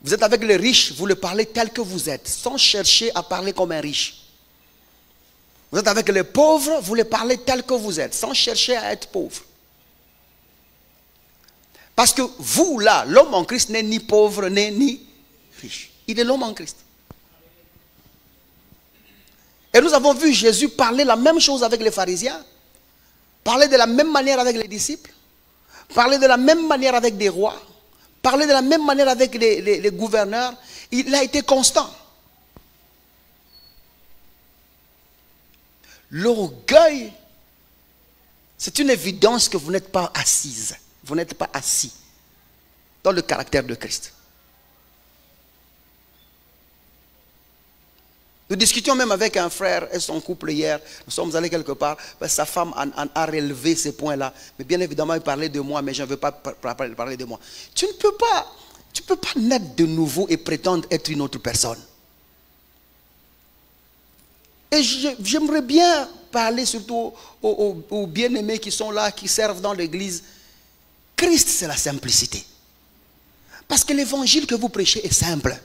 Vous êtes avec les riches, vous le parlez tel que vous êtes, sans chercher à parler comme un riche. Vous êtes avec les pauvres, vous les parlez tel que vous êtes, sans chercher à être pauvre. Parce que vous, là, l'homme en Christ n'est ni pauvre, ni riche. Il est l'homme en Christ. Et nous avons vu Jésus parler la même chose avec les pharisiens, parler de la même manière avec les disciples, parler de la même manière avec des rois, parler de la même manière avec les gouverneurs. Il a été constant. L'orgueil, c'est une évidence que vous n'êtes pas assise. Vous n'êtes pas assis dans le caractère de Christ. Nous discutions même avec un frère et son couple hier. Nous sommes allés quelque part. Sa femme a relevé ces points-là. Mais bien évidemment, il parlait de moi, mais je ne veux pas parler de moi. Tu ne peux pas naître de nouveau et prétendre être une autre personne. Et j'aimerais bien parler surtout aux bien-aimés qui sont là, qui servent dans l'église. Christ, c'est la simplicité. Parce que l'évangile que vous prêchez est simple.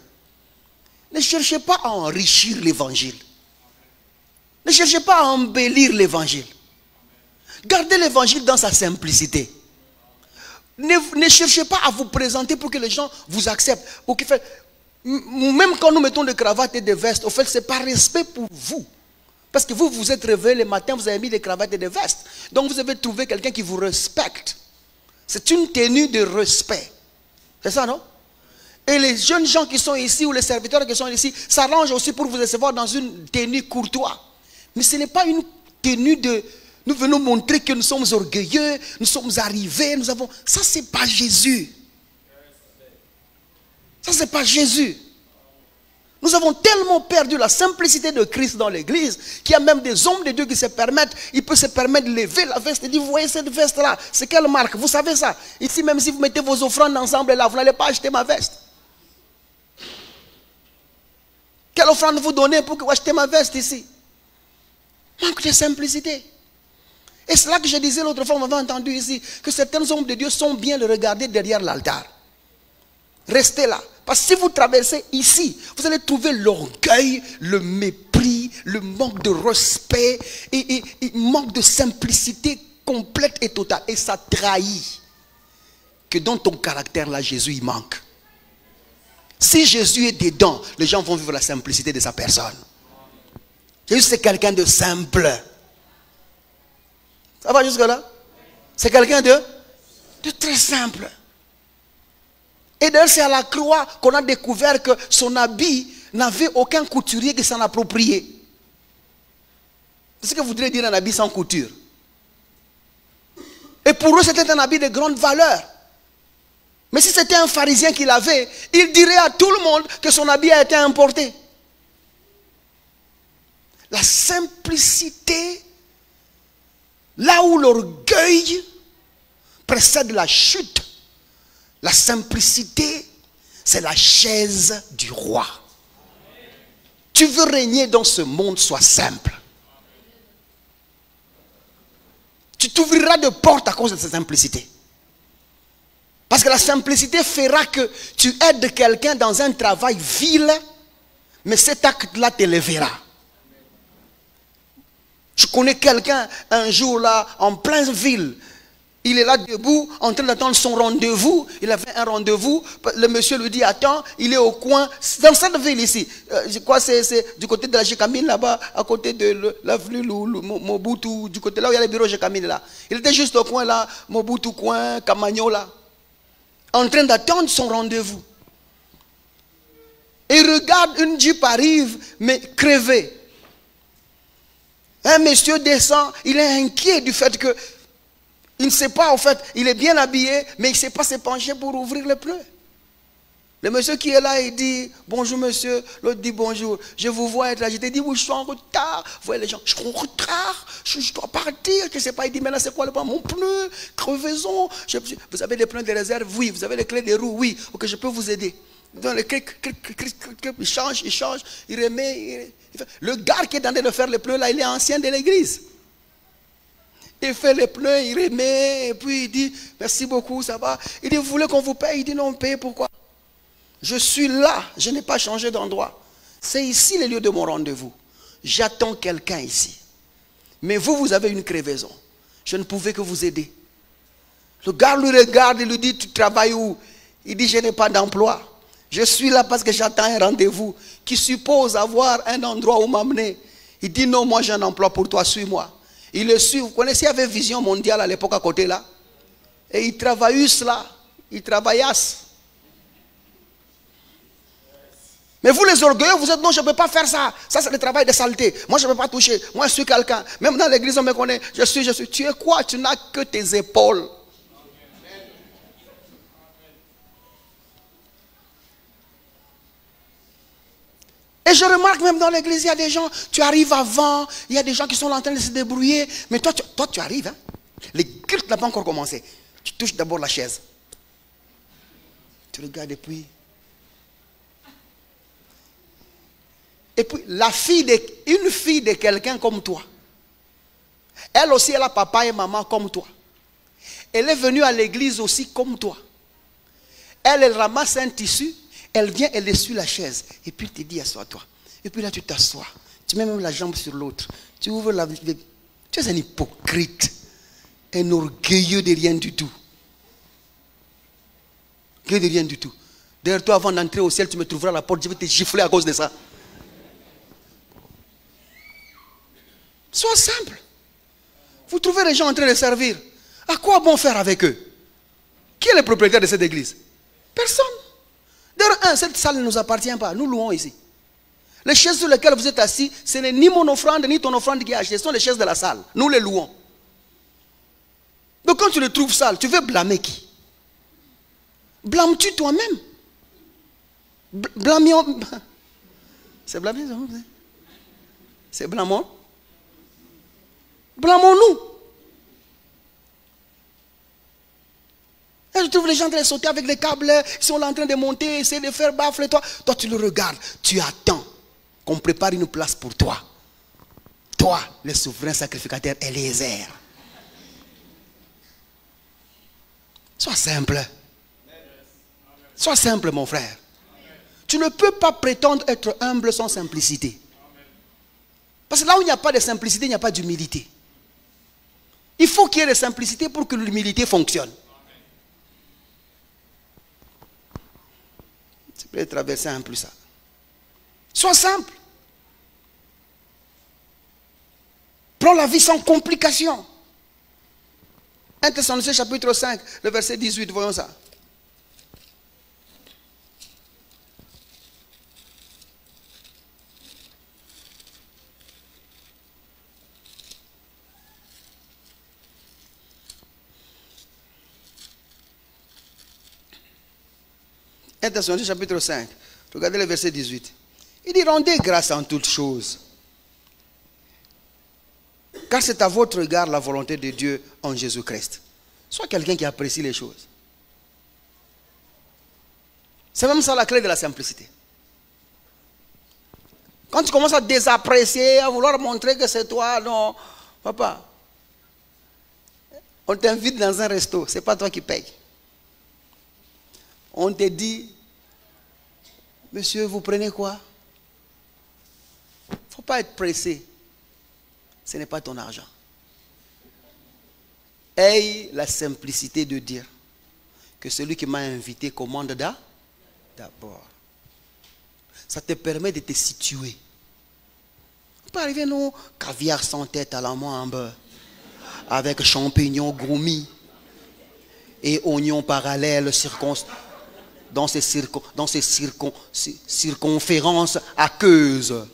Ne cherchez pas à enrichir l'évangile. Ne cherchez pas à embellir l'évangile. Gardez l'évangile dans sa simplicité. Ne cherchez pas à vous présenter pour que les gens vous acceptent. Même quand nous mettons des cravates et des vestes, au fait, c'est par respect pour vous. Parce que vous vous êtes réveillé le matin, vous avez mis des cravates et des vestes. Donc vous avez trouvé quelqu'un qui vous respecte. C'est une tenue de respect. C'est ça, non? Et les jeunes gens qui sont ici ou les serviteurs qui sont ici s'arrangent aussi pour vous recevoir dans une tenue courtoise. Mais ce n'est pas une tenue de... Nous venons montrer que nous sommes orgueilleux, nous sommes arrivés, nous avons... Ça, ce n'est pas Jésus. Ça, ce n'est pas Jésus. Nous avons tellement perdu la simplicité de Christ dans l'église qu'il y a même des hommes de Dieu qui se permettent, il peut se permettre de lever la veste et dire, vous voyez cette veste-là, c'est quelle marque? Vous savez ça? Ici, même si vous mettez vos offrandes ensemble là, vous n'allez pas acheter ma veste. Quelle offrande vous donnez pour que vous achetez ma veste ici? Manque de simplicité. Et c'est là que je disais l'autre fois, on m'avait entendu ici, que certains hommes de Dieu sont bien de regarder derrière l'altar. Restez là. Parce que si vous traversez ici, vous allez trouver l'orgueil, le mépris, le manque de respect et manque de simplicité complète et totale. Et ça trahit que dans ton caractère là, Jésus il manque. Si Jésus est dedans, les gens vont vivre la simplicité de sa personne. Jésus c'est quelqu'un de simple. Ça va jusque là? C'est quelqu'un de très simple. Et d'ailleurs, c'est à la croix qu'on a découvert que son habit n'avait aucun couturier qui s'en appropriait. C'est ce que voudrait dire un habit sans couture. Et pour eux, c'était un habit de grande valeur. Mais si c'était un pharisien qui l'avait, il dirait à tout le monde que son habit a été importé. La simplicité, là où l'orgueil précède la chute, la simplicité, c'est la chaise du roi. Tu veux régner dans ce monde, sois simple. Tu t'ouvriras de portes à cause de cette simplicité. Parce que la simplicité fera que tu aides quelqu'un dans un travail vil, mais cet acte-là t'élèvera. Je connais quelqu'un un jour là, en pleine ville. Il est là debout, en train d'attendre son rendez-vous. Il avait un rendez-vous. Le monsieur lui dit, attends, il est au coin. Dans cette ville ici. Je crois que c'est du côté de la Gécamine là-bas, à côté de l'avenue Mobutu, du côté là où il y a le bureau Gécamine là. Il était juste au coin là, Mobutu coin, Camagno là. En train d'attendre son rendez-vous. Et il regarde, une Jeep arrive, mais crevée. Un monsieur descend, il est inquiet du fait que il ne sait pas, en fait, il est bien habillé, mais il ne sait pas se pencher pour ouvrir le pneu. Le monsieur qui est là, il dit, bonjour monsieur. L'autre dit, bonjour, je vous vois être là. Je te dis, oui, je suis en retard. Vous voyez les gens, je suis en retard, je dois partir. Je ne sais pas, il dit, mais là, c'est quoi le problème? Mon pneu, crevaison. Vous avez des pneus de réserve? Oui. Vous avez les clés des roues? Oui. Ok, je peux vous aider. Dans les il change, il remet. Le gars qui est en train de faire les pneus, là, il est ancien de l'église. Il fait les pneus, il remet, et puis il dit, merci beaucoup, ça va. Il dit, vous voulez qu'on vous paye? Il dit, non, paye, pourquoi? Je suis là, je n'ai pas changé d'endroit. C'est ici le lieu de mon rendez-vous. J'attends quelqu'un ici. Mais vous, vous avez une crevaison. Je ne pouvais que vous aider. Le gars lui regarde et lui dit, tu travailles où? Il dit, je n'ai pas d'emploi. Je suis là parce que j'attends un rendez-vous qui suppose avoir un endroit où m'amener. Il dit, non, moi j'ai un emploi pour toi, suis-moi. Il le suit. Vous connaissez, il y avait Vision Mondiale à l'époque à côté là. Et il travaillait là. Il travaillasse. Mais vous les orgueilleux, vous êtes non, je ne peux pas faire ça. Ça c'est le travail de saleté. Moi je ne peux pas toucher. Moi je suis quelqu'un. Même dans l'église on me connaît. Je suis. Tu es quoi? Tu n'as que tes épaules. Et je remarque même dans l'église, il y a des gens, tu arrives avant, il y a des gens qui sont en train de se débrouiller, mais toi tu arrives. Hein? Les cultes n'ont pas encore commencé. Tu touches d'abord la chaise. Tu regardes et puis... Et puis, une fille de quelqu'un comme toi, elle aussi, elle a papa et maman comme toi. Elle est venue à l'église aussi comme toi. Elle ramasse un tissu. Elle vient, elle essuie la chaise. Et puis, elle te dit, assois-toi. Et puis là, tu t'assois. Tu mets même la jambe sur l'autre. Tu ouvres la... Tu es un hypocrite. Un orgueilleux de rien du tout. Orgueilleux de rien du tout. D'ailleurs, toi, avant d'entrer au ciel, tu me trouveras à la porte. Je vais te gifler à cause de ça. Sois simple. Vous trouvez les gens en train de servir. À quoi bon faire avec eux? Qui est le propriétaire de cette église? Personne. D'ailleurs, cette salle ne nous appartient pas. Nous louons ici. Les chaises sur lesquelles vous êtes assis, ce n'est ni mon offrande, ni ton offrande qui est achetée. Ce sont les chaises de la salle. Nous les louons. Donc quand tu les trouves sales, tu veux blâmer qui? Blâmes-tu toi-même? Blâmions. C'est blâmer, c'est blâmons. Blâmons-nous. Et je trouve les gens en train de sauter avec les câbles, ils sont là en train de monter, essayer de faire baffle. Toi, tu le regardes, tu attends qu'on prépare une place pour toi. Toi, le souverain sacrificateur Eliezer. Sois simple. Sois simple, mon frère. Tu ne peux pas prétendre être humble sans simplicité. Parce que là où il n'y a pas de simplicité, il n'y a pas d'humilité. Il faut qu'il y ait de simplicité pour que l'humilité fonctionne. Tu peux traverser un peu ça. Sois simple. Prends la vie sans complication. 1 Thessaloniciens chapitre 5, le verset 18, voyons ça. Thessaloniciens chapitre 5, regardez le verset 18. Il dit, rendez grâce en toutes choses, car c'est à votre égard la volonté de Dieu en Jésus-Christ. Sois quelqu'un qui apprécie les choses. C'est même ça la clé de la simplicité. Quand tu commences à désapprécier, à vouloir montrer que c'est toi, non, papa, on t'invite dans un resto, ce n'est pas toi qui paye. On te dit, monsieur, vous prenez quoi? Il ne faut pas être pressé. Ce n'est pas ton argent. Aie la simplicité de dire que celui qui m'a invité commande d'abord. Ça te permet de te situer. On peut arriver, non, caviar sans tête à la main en beurre, avec champignons groumis et oignons parallèles dans ces circonférences aqueuses,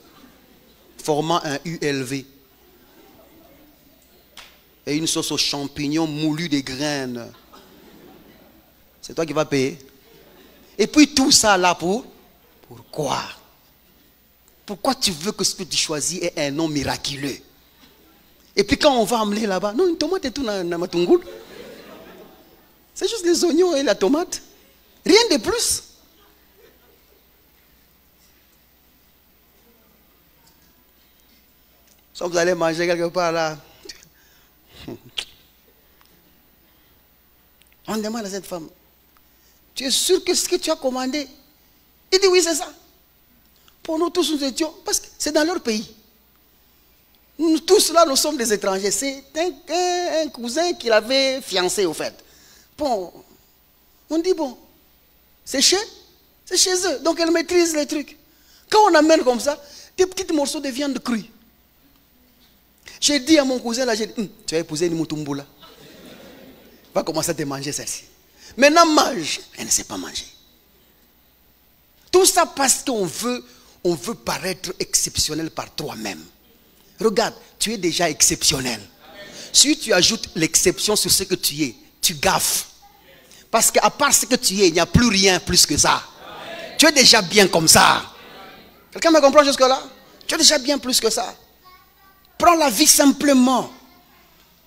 formant un U élevé. Et une sauce aux champignons moulus des graines. C'est toi qui vas payer. Et puis tout ça là pourquoi? Pourquoi tu veux que ce que tu choisis ait un nom miraculeux? Et puis quand on va amener là-bas, non, une tomate et tout dans ma tungoul. C'est juste les oignons et la tomate. Rien de plus. Si vous allez manger quelque part là, on demande à cette femme, tu es sûr que ce que tu as commandé? Il dit oui, c'est ça. Pour nous tous, nous étions, parce que c'est dans leur pays. Nous tous là, nous sommes des étrangers. C'est un cousin qui l'avait fiancé au fait. Bon, on dit bon, c'est chez eux. Donc elle maîtrise les trucs. Quand on amène comme ça, des petits morceaux de viande crue. J'ai dit à mon cousin là, j'ai dit, tu vas épouser une Mutumbula. Va commencer à te manger celle-ci. Maintenant mange. Elle ne sait pas manger. Tout ça parce qu'on veut paraître exceptionnel par toi-même. Regarde, tu es déjà exceptionnel. Si tu ajoutes l'exception sur ce que tu es, tu gaffes. Parce qu'à part ce que tu es, il n'y a plus rien plus que ça. Tu es déjà bien comme ça. Quelqu'un me comprend jusque-là? Tu es déjà bien plus que ça. Prends la vie simplement.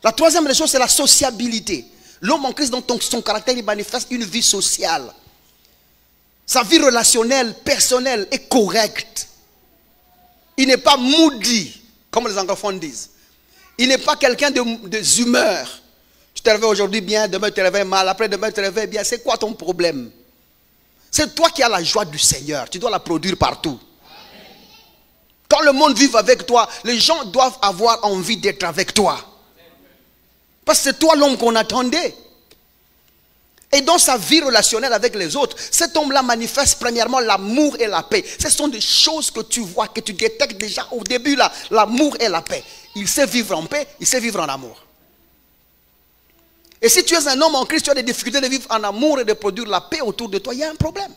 La troisième des choses, c'est la sociabilité. L'homme en Christ, dans son caractère, il manifeste une vie sociale. Sa vie relationnelle, personnelle est correcte. Il n'est pas moody, comme les anglophones disent. Il n'est pas quelqu'un de humeur. Tu te réveilles aujourd'hui bien, demain tu te réveilles mal, après demain tu te réveilles bien. C'est quoi ton problème? C'est toi qui as la joie du Seigneur. Tu dois la produire partout. Quand le monde vit avec toi, les gens doivent avoir envie d'être avec toi. Parce que c'est toi l'homme qu'on attendait. Et dans sa vie relationnelle avec les autres, cet homme-là manifeste premièrement l'amour et la paix. Ce sont des choses que tu vois, que tu détectes déjà au début là, l'amour et la paix. Il sait vivre en paix, il sait vivre en amour. Et si tu es un homme en Christ, tu as des difficultés de vivre en amour et de produire la paix autour de toi, il y a un problème.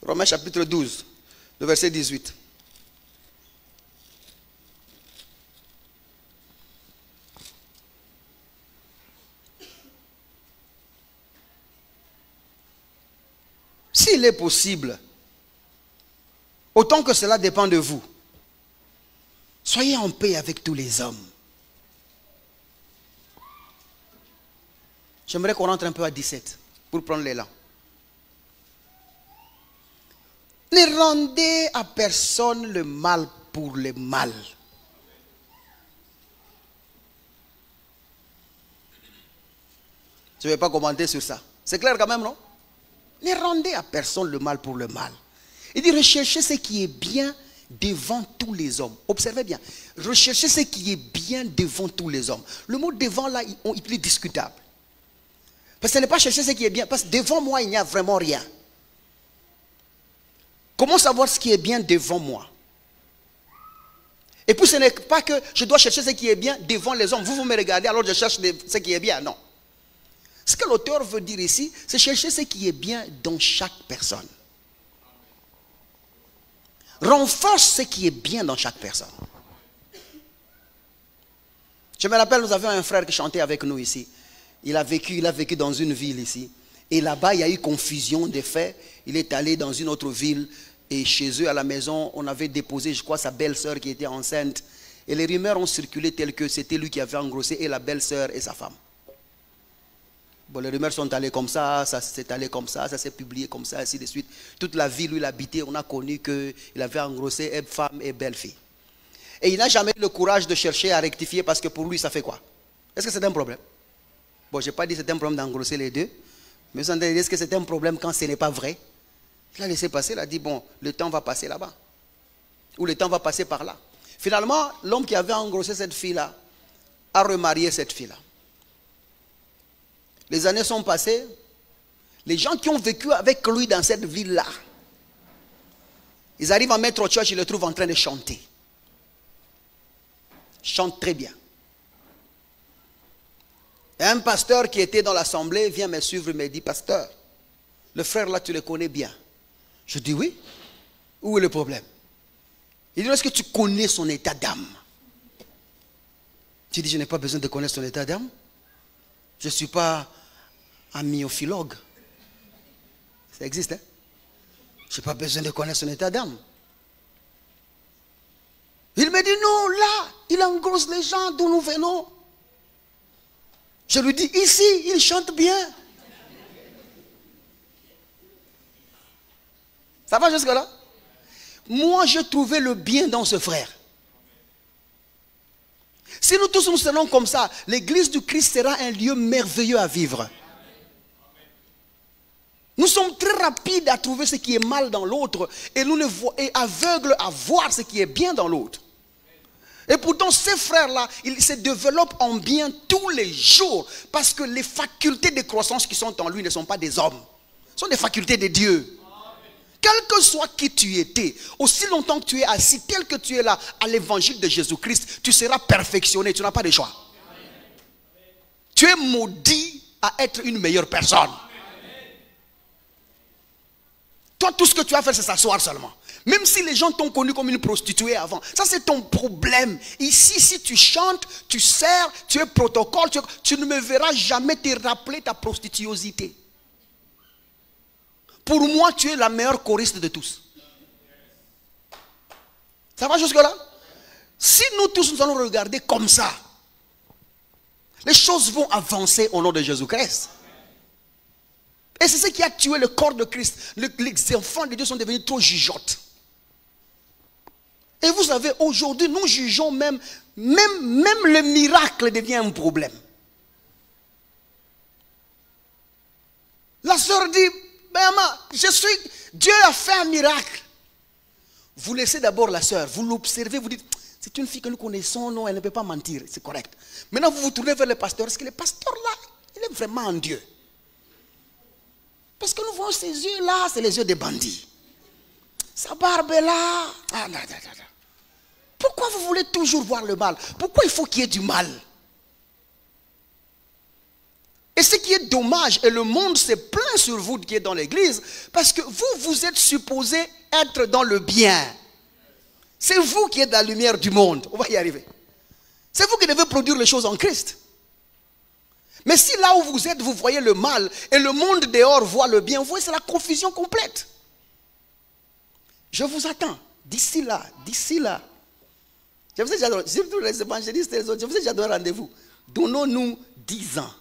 Romains chapitre 12, le verset 18. s'il est possible, autant que cela dépend de vous, soyez en paix avec tous les hommes. J'aimerais qu'on rentre un peu à 17 pour prendre l'élan. Ne rendez à personne le mal pour le mal. Je ne vais pas commenter sur ça. C'est clair quand même, non? Ne rendez à personne le mal pour le mal. Il dit recherchez ce qui est bien devant tous les hommes. Observez bien. Recherchez ce qui est bien devant tous les hommes. Le mot devant là, il est discutable. Parce que ce n'est pas chercher ce qui est bien. Parce que devant moi, il n'y a vraiment rien. Comment savoir ce qui est bien devant moi? Et puis ce n'est pas que je dois chercher ce qui est bien devant les hommes. Vous me regardez alors je cherche ce qui est bien. Non. Ce que l'auteur veut dire ici, c'est chercher ce qui est bien dans chaque personne. Renforce ce qui est bien dans chaque personne. Je me rappelle, nous avions un frère qui chantait avec nous ici. Il a vécu dans une ville ici. Et là-bas, il y a eu confusion des faits. Il est allé dans une autre ville. Et chez eux, à la maison, on avait déposé, je crois, sa belle-sœur qui était enceinte. Et les rumeurs ont circulé telles que c'était lui qui avait engrossé et la belle-sœur et sa femme. Bon, les rumeurs sont allées comme ça s'est allé comme ça s'est publié comme ça, ainsi de suite. Toute la ville où il habitait, on a connu qu'il avait engrossé et femme et belle-fille. Et il n'a jamais eu le courage de chercher à rectifier parce que pour lui, ça fait quoi? Est-ce que c'est un problème? Bon, je n'ai pas dit que c'était un problème d'engrosser les deux. Mais est-ce que c'est un problème quand ce n'est pas vrai? Il a laissé passer, il a dit, bon, le temps va passer là-bas. Ou le temps va passer par là. Finalement, l'homme qui avait engrossé cette fille-là a remarié cette fille-là. Les années sont passées. Les gens qui ont vécu avec lui dans cette ville-là, ils arrivent à mettre au church, ils le trouvent en train de chanter. Ils chantent très bien. Et un pasteur qui était dans l'assemblée vient me suivre et me dit, pasteur, le frère là, tu le connais bien. Je dis oui. Où est le problème? Il dit, est-ce que tu connais son état d'âme? Tu dis, je n'ai pas besoin de connaître son état d'âme. Je ne suis pas un myophilologue. Ça existe, hein? Je n'ai pas besoin de connaître son état d'âme. Il me dit, non, là, il engrosse les gens d'où nous venons. Je lui dis, ici, il chante bien. Ça va jusque-là? Moi, j'ai trouvé le bien dans ce frère. Si nous tous nous serons comme ça, l'église du Christ sera un lieu merveilleux à vivre. Nous sommes très rapides à trouver ce qui est mal dans l'autre et nous et aveugles à voir ce qui est bien dans l'autre. Et pourtant, ces frères-là, ils se développent en bien tous les jours parce que les facultés de croissance qui sont en lui ne sont pas des hommes. Ce sont des facultés de Dieu. Quel que soit qui tu étais, aussi longtemps que tu es assis, tel que tu es là, à l'évangile de Jésus-Christ, tu seras perfectionné, tu n'as pas de choix. Tu es maudit à être une meilleure personne. Toi, tout ce que tu as fait, c'est s'asseoir seulement. Même si les gens t'ont connu comme une prostituée avant, ça c'est ton problème. Ici, si tu chantes, tu sers, tu es protocole, tu ne me verras jamais te rappeler ta prostituosité. Pour moi, tu es la meilleure choriste de tous. Ça va jusque-là? Si nous tous nous allons regarder comme ça, les choses vont avancer au nom de Jésus-Christ. Et c'est ce qui a tué le corps de Christ. Les enfants de Dieu sont devenus trop jugeotes. Et vous savez, aujourd'hui, nous jugeons même le miracle devient un problème. La sœur dit, maman, Dieu a fait un miracle. Vous laissez d'abord la sœur, vous l'observez, vous dites, c'est une fille que nous connaissons, non, elle ne peut pas mentir, c'est correct. Maintenant, vous vous tournez vers le pasteur, est-ce que le pasteur là, il est vraiment en Dieu? Parce que nous voyons ces yeux là, c'est les yeux des bandits. Sa barbe là, pourquoi vous voulez toujours voir le mal? Pourquoi il faut qu'il y ait du mal? Et ce qui est dommage, et le monde se plaint sur vous qui êtes dans l'église, parce que vous êtes supposé être dans le bien. C'est vous qui êtes la lumière du monde. On va y arriver. C'est vous qui devez produire les choses en Christ. Mais si là où vous êtes, vous voyez le mal et le monde dehors voit le bien, vous voyez, c'est la confusion complète. Je vous attends. D'ici là, d'ici là. Je vous ai déjà donné, tous les évangélistes et les autres, je vous ai déjà donné rendez-vous. Donnons-nous 10 ans.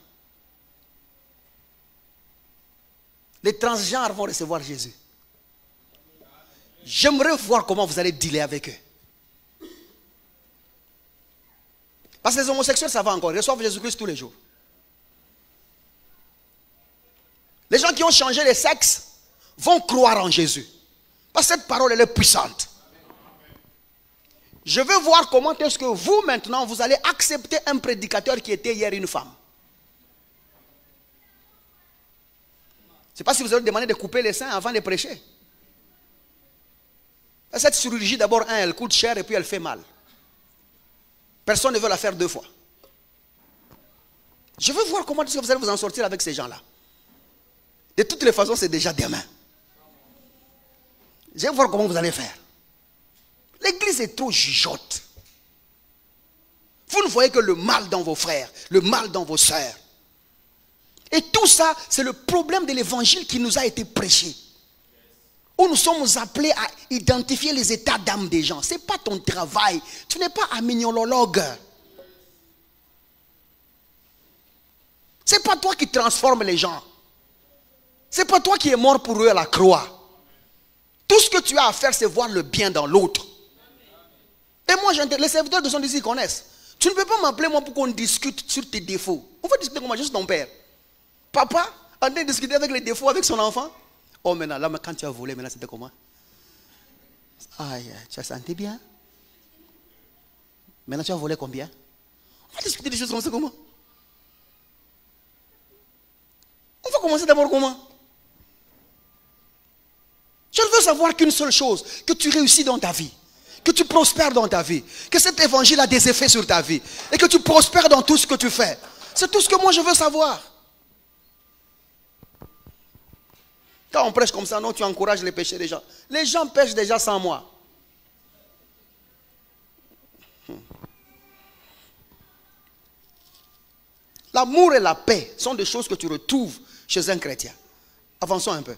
Les transgenres vont recevoir Jésus. J'aimerais voir comment vous allez dealer avec eux. Parce que les homosexuels, ça va encore. Ils reçoivent Jésus-Christ tous les jours. Les gens qui ont changé les sexes vont croire en Jésus. Parce que cette parole, elle est puissante. Je veux voir comment est-ce que vous, maintenant, vous allez accepter un prédicateur qui était hier une femme. Je ne sais pas si vous allez demander de couper les seins avant de prêcher. Cette chirurgie, d'abord, elle coûte cher et puis elle fait mal. Personne ne veut la faire 2 fois. Je veux voir comment est-ce que vous allez vous en sortir avec ces gens-là. De toutes les façons, c'est déjà demain. Je vais voir comment vous allez faire. L'église est trop jugeote. Vous ne voyez que le mal dans vos frères, le mal dans vos sœurs. Et tout ça, c'est le problème de l'évangile qui nous a été prêché. Où nous sommes appelés à identifier les états d'âme des gens. Ce n'est pas ton travail. Tu n'es pas amignologue. Ce n'est pas toi qui transformes les gens. Ce n'est pas toi qui es mort pour eux à la croix. Tout ce que tu as à faire, c'est voir le bien dans l'autre. Et moi, les serviteurs de son Dieu, ils connaissent. Tu ne peux pas m'appeler moi pour qu'on discute sur tes défauts. On va discuter comment? Juste ton père. Papa, en train de discuter avec les défauts avec son enfant. Oh, maintenant, là, quand tu as volé, maintenant, c'était comment? Aïe, tu as senti bien? Maintenant, tu as volé combien? On va discuter des choses comme ça, comment? On va commencer d'abord comment? Je ne veux savoir qu'une seule chose, que tu réussis dans ta vie, que tu prospères dans ta vie, que cet évangile a des effets sur ta vie, et que tu prospères dans tout ce que tu fais. C'est tout ce que moi je veux savoir. Quand on prêche comme ça, non, tu encourages les péchés des gens. Les gens pêchent déjà sans moi. L'amour et la paix sont des choses que tu retrouves chez un chrétien. Avançons un peu.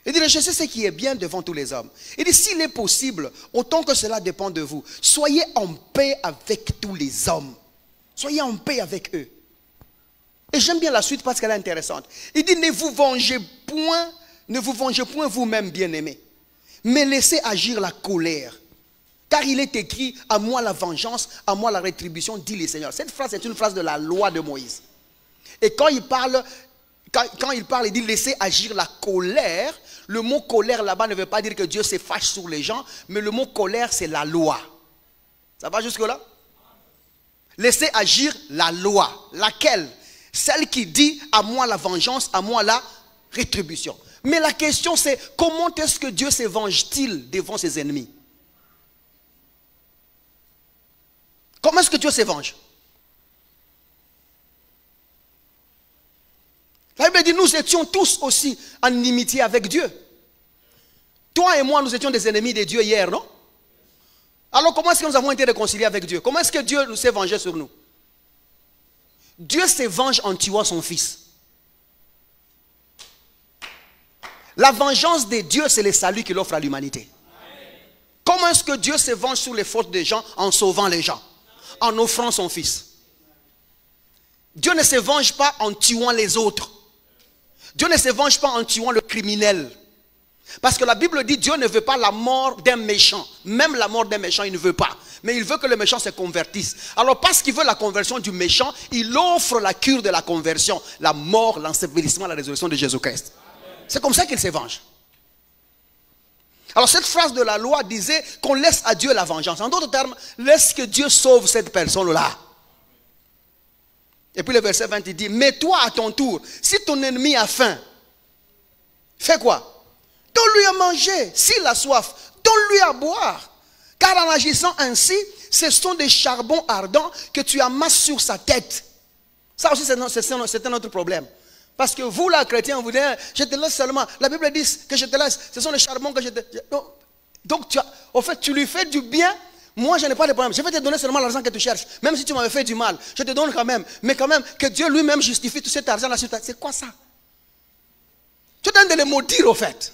Il dit, recherchez ce qui est bien devant tous les hommes. Il dit, s'il est possible, autant que cela dépend de vous, soyez en paix avec tous les hommes. Soyez en paix avec eux. Et j'aime bien la suite parce qu'elle est intéressante. Il dit, ne vous vengez point vous-même, bien-aimés, mais laissez agir la colère. Car il est écrit, à moi la vengeance, à moi la rétribution, dit le Seigneur. Cette phrase est une phrase de la loi de Moïse. Et quand il parle, il dit laissez agir la colère. Le mot colère là-bas ne veut pas dire que Dieu se fâche sur les gens, mais le mot colère c'est la loi. Ça va jusque-là? Laissez agir la loi. Laquelle? Celle qui dit à moi la vengeance, à moi la rétribution. Mais la question c'est comment est-ce que Dieu se venge-t-il devant ses ennemis? Comment est-ce que Dieu se venge? La Bible dit nous étions tous aussi en inimitié avec Dieu. Toi et moi nous étions des ennemis de Dieu hier, non? Alors comment est-ce que nous avons été réconciliés avec Dieu? Comment est-ce que Dieu s'est vengé sur nous? Dieu se venge en tuant son fils. La vengeance de Dieu c'est le salut qu'il offre à l'humanité. Comment est-ce que Dieu se venge sur les fautes des gens? En sauvant les gens, en offrant son fils. Dieu ne se venge pas en tuant les autres. Dieu ne se venge pas en tuant le criminel. Parce que la Bible dit Dieu ne veut pas la mort d'un méchant. Même la mort d'un méchant il ne veut pas. Mais il veut que le méchant se convertisse. Alors parce qu'il veut la conversion du méchant, il offre la cure de la conversion. La mort, l'ensevelissement, la résurrection de Jésus-Christ. C'est comme ça qu'il se venge. Alors cette phrase de la loi disait qu'on laisse à Dieu la vengeance. En d'autres termes, laisse que Dieu sauve cette personne-là. Et puis le verset 20 il dit, mais toi à ton tour, si ton ennemi a faim, fais quoi? Donne-lui à manger. S'il a soif, donne-lui à boire. Car en agissant ainsi, ce sont des charbons ardents que tu amasses sur sa tête. Ça aussi c'est un autre problème. Parce que vous là, chrétiens, vous dites, je te laisse seulement. La Bible dit que je te laisse, ce sont les charbons que je te... Donc au fait, tu lui fais du bien Moi, je n'ai pas de problème. Je vais te donner seulement l'argent que tu cherches. Même si tu m'avais fait du mal, je te donne quand même. Mais quand même, que Dieu lui-même justifie tout cet argent-là. C'est quoi ça? Tu es en train de le maudire au fait.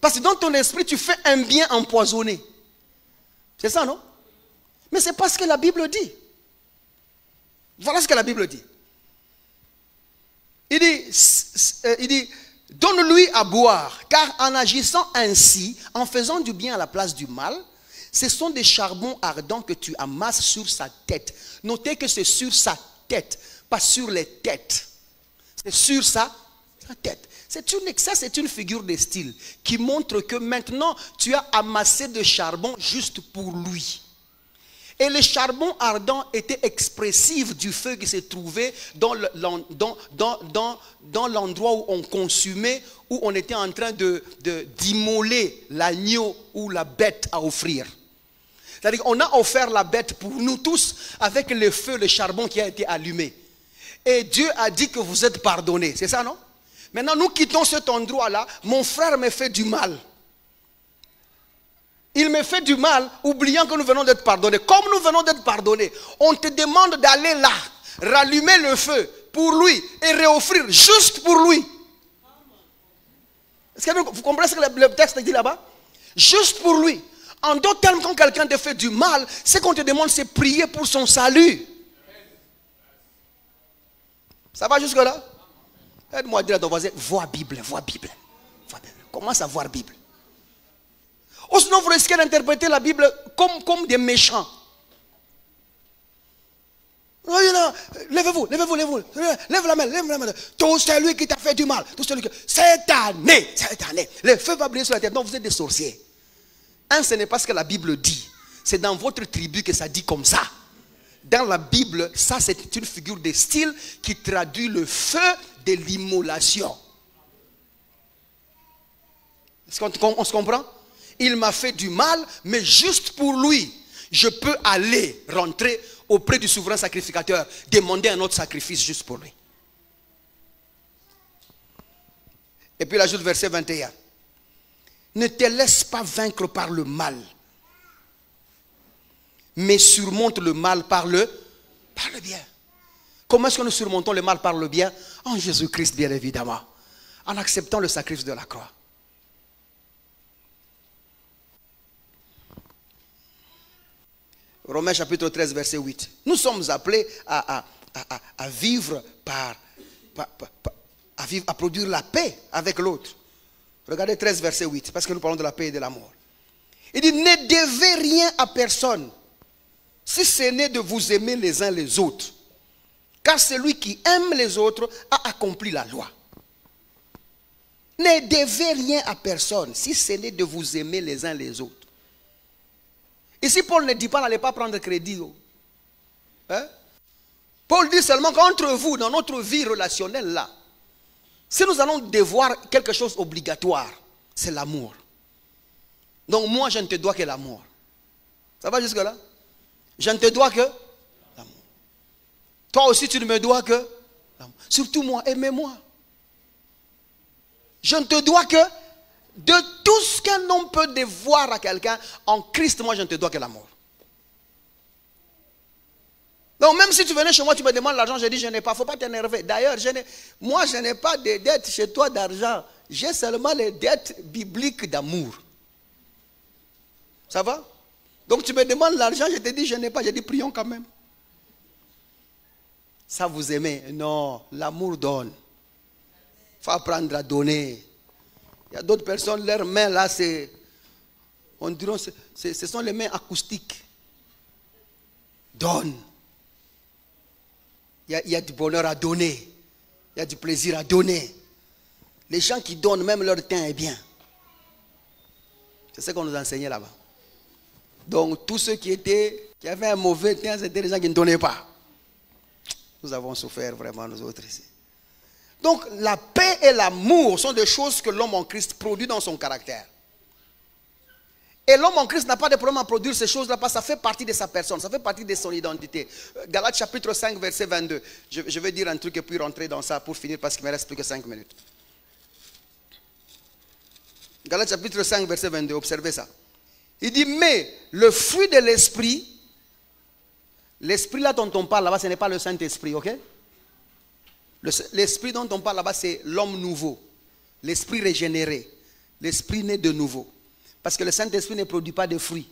Parce que dans ton esprit, tu fais un bien empoisonné. C'est ça, non? Mais c'est pas ce que la Bible dit. Voilà ce que la Bible dit. Il dit, donne-lui à boire, car en agissant ainsi, en faisant du bien à la place du mal, ce sont des charbons ardents que tu amasses sur sa tête. Notez que c'est sur sa tête, pas sur les têtes. C'est sur sa tête. Ça, c'est une figure de style qui montre que maintenant, tu as amassé de charbon juste pour lui. Et le charbon ardent était expressif du feu qui se trouvait dans l'endroit où on consumait, où on était en train d'immoler l'agneau ou la bête à offrir. C'est-à-dire qu'on a offert la bête pour nous tous avec le feu, le charbon qui a été allumé. Et Dieu a dit que vous êtes pardonnés. C'est ça, non? Maintenant, nous quittons cet endroit-là. Mon frère me fait du mal. Il me fait du mal, oubliant que nous venons d'être pardonnés. Comme nous venons d'être pardonnés, on te demande d'aller là, rallumer le feu pour lui et réoffrir juste pour lui. Est-ce que vous comprenez ce que le texte dit là-bas? Juste pour lui. En d'autres termes, quand quelqu'un te fait du mal, ce qu'on te demande, c'est prier pour son salut. Ça va jusque-là? Aide-moi à dire à ton voisin, vois Bible, vois Bible. Commence à voir Bible. Ou sinon, vous risquez d'interpréter la Bible comme des méchants. Lèvez-vous, lève la main, Tout celui qui t'a fait du mal, tout celui qui... Cette année, le feu va briller sur la terre. Donc vous êtes des sorciers. Ce n'est pas ce que la Bible dit. C'est dans votre tribu que ça dit comme ça. Dans la Bible, ça c'est une figure de style qui traduit le feu de l'immolation. Est-ce qu'on se comprend? Il m'a fait du mal, mais juste pour lui, je peux aller rentrer auprès du souverain sacrificateur, demander un autre sacrifice juste pour lui. Et puis il ajoute verset 21. Ne te laisse pas vaincre par le mal, mais surmonte le mal par le bien. Comment est-ce que nous surmontons le mal par le bien? En Jésus-Christ, bien évidemment. En acceptant le sacrifice de la croix. Romains chapitre 13, verset 8. Nous sommes appelés à vivre à produire la paix avec l'autre. Regardez 13, verset 8, parce que nous parlons de la paix et de l'amour. Il dit, ne devez rien à personne, si ce n'est de vous aimer les uns les autres. Car celui qui aime les autres a accompli la loi. Ne devez rien à personne, si ce n'est de vous aimer les uns les autres. Ici, Paul ne dit pas, n'allez pas prendre crédit. Hein? Paul dit seulement qu'entre vous, dans notre vie relationnelle là, si nous allons devoir quelque chose obligatoire, c'est l'amour. Donc moi, je ne te dois que l'amour. Ça va jusque là? Je ne te dois que l'amour. Toi aussi, tu ne me dois que l'amour. Surtout moi, aimez-moi. Je ne te dois que de tout ce qu'un homme peut devoir à quelqu'un, en Christ, moi, je ne te dois que l'amour. Donc même si tu venais chez moi, tu me demandes l'argent, je dis je n'ai pas, il ne faut pas t'énerver. D'ailleurs, moi je n'ai pas de dettes chez toi d'argent. J'ai seulement les dettes bibliques d'amour. Ça va? Donc tu me demandes l'argent, je te dis je n'ai pas, je dis prions quand même. Ça vous aimez? Non, l'amour donne. Il faut apprendre à donner. Il y a d'autres personnes, leurs mains là, on dirait, ce sont les mains acoustiques. Donne. Il y a du bonheur à donner. Il y a du plaisir à donner. Les gens qui donnent, même leur teint est bien. C'est ce qu'on nous enseignait là-bas. Donc, tous ceux qui avaient un mauvais teint, c'était les gens qui ne donnaient pas. Nous avons souffert vraiment, nous autres ici. Donc, la paix et l'amour sont des choses que l'homme en Christ produit dans son caractère. Et l'homme en Christ n'a pas de problème à produire ces choses-là parce que ça fait partie de sa personne, ça fait partie de son identité. Galates chapitre 5, verset 22. Je vais dire un truc et puis rentrer dans ça pour finir parce qu'il ne me reste plus que 5 minutes. Galates chapitre 5, verset 22, observez ça. Il dit, mais le fruit de l'esprit, l'esprit là dont on parle là-bas, ce n'est pas le Saint-Esprit, ok? L'esprit dont on parle là-bas, c'est l'homme nouveau, l'esprit régénéré, l'esprit né de nouveau. Parce que le Saint-Esprit ne produit pas de fruits.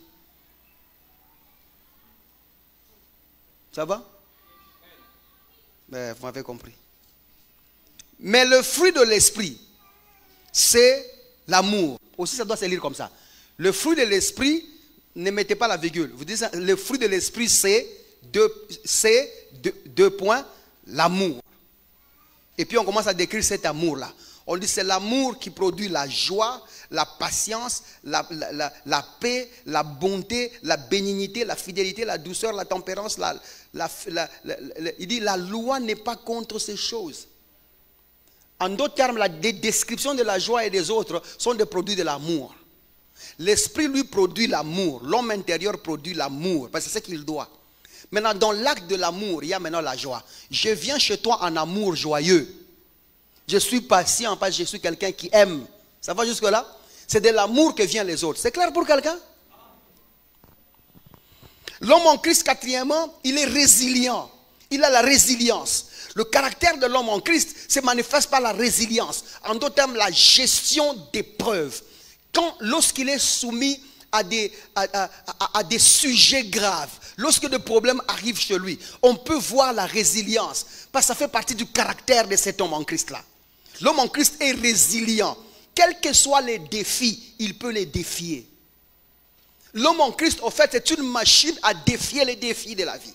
Ça va? Ben, vous m'avez compris. Mais le fruit de l'esprit, c'est l'amour. Aussi, ça doit se lire comme ça. Le fruit de l'esprit, ne mettez pas la virgule. Vous dites, le fruit de l'esprit, c'est deux points, l'amour. Et puis on commence à décrire cet amour-là. On dit c'est l'amour qui produit la joie, la patience, la paix, la bonté, la bénignité, la fidélité, la douceur, la tempérance. Il dit la loi n'est pas contre ces choses. En d'autres termes, la description de la joie et des autres sont des produits de l'amour. L'esprit lui produit l'amour. L'homme intérieur produit l'amour parce que c'est ce qu'il doit. Maintenant, dans l'acte de l'amour, il y a maintenant la joie. Je viens chez toi en amour joyeux. Je suis patient parce que je suis quelqu'un qui aime. Ça va jusque-là? C'est de l'amour que viennent les autres. C'est clair pour quelqu'un? L'homme en Christ, quatrièmement, il est résilient. Il a la résilience. Le caractère de l'homme en Christ se manifeste par la résilience. En d'autres termes, la gestion d'épreuves. Lorsqu'il est soumis à des sujets graves, lorsque des problèmes arrivent chez lui, on peut voir la résilience. Parce que ça fait partie du caractère de cet homme en Christ-là. L'homme en Christ est résilient. Quels que soient les défis, il peut les défier. L'homme en Christ, en fait, c'est une machine à défier les défis de la vie.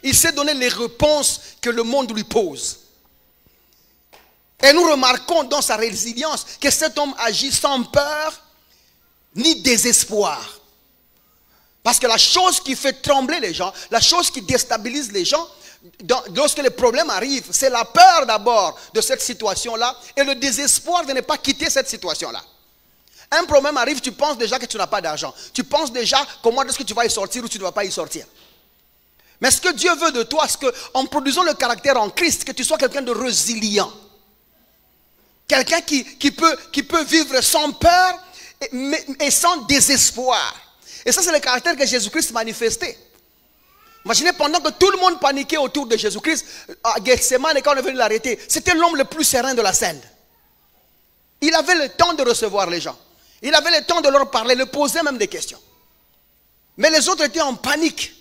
Il sait donner les réponses que le monde lui pose. Et nous remarquons dans sa résilience que cet homme agit sans peur ni désespoir. Parce que la chose qui fait trembler les gens, la chose qui déstabilise les gens, lorsque les problèmes arrivent, c'est la peur d'abord de cette situation-là et le désespoir de ne pas quitter cette situation-là. Un problème arrive, tu penses déjà que tu n'as pas d'argent. Tu penses déjà comment est-ce que tu vas y sortir ou tu ne vas pas y sortir. Mais ce que Dieu veut de toi, c'est qu'en produisant le caractère en Christ, que tu sois quelqu'un de résilient. Quelqu'un qui peut vivre sans peur et sans désespoir. Et ça, c'est le caractère que Jésus-Christ manifestait. Imaginez, pendant que tout le monde paniquait autour de Jésus-Christ, à Gethsemane, quand on est venu l'arrêter, c'était l'homme le plus serein de la scène. Il avait le temps de recevoir les gens. Il avait le temps de leur parler, de poser même des questions. Mais les autres étaient en panique.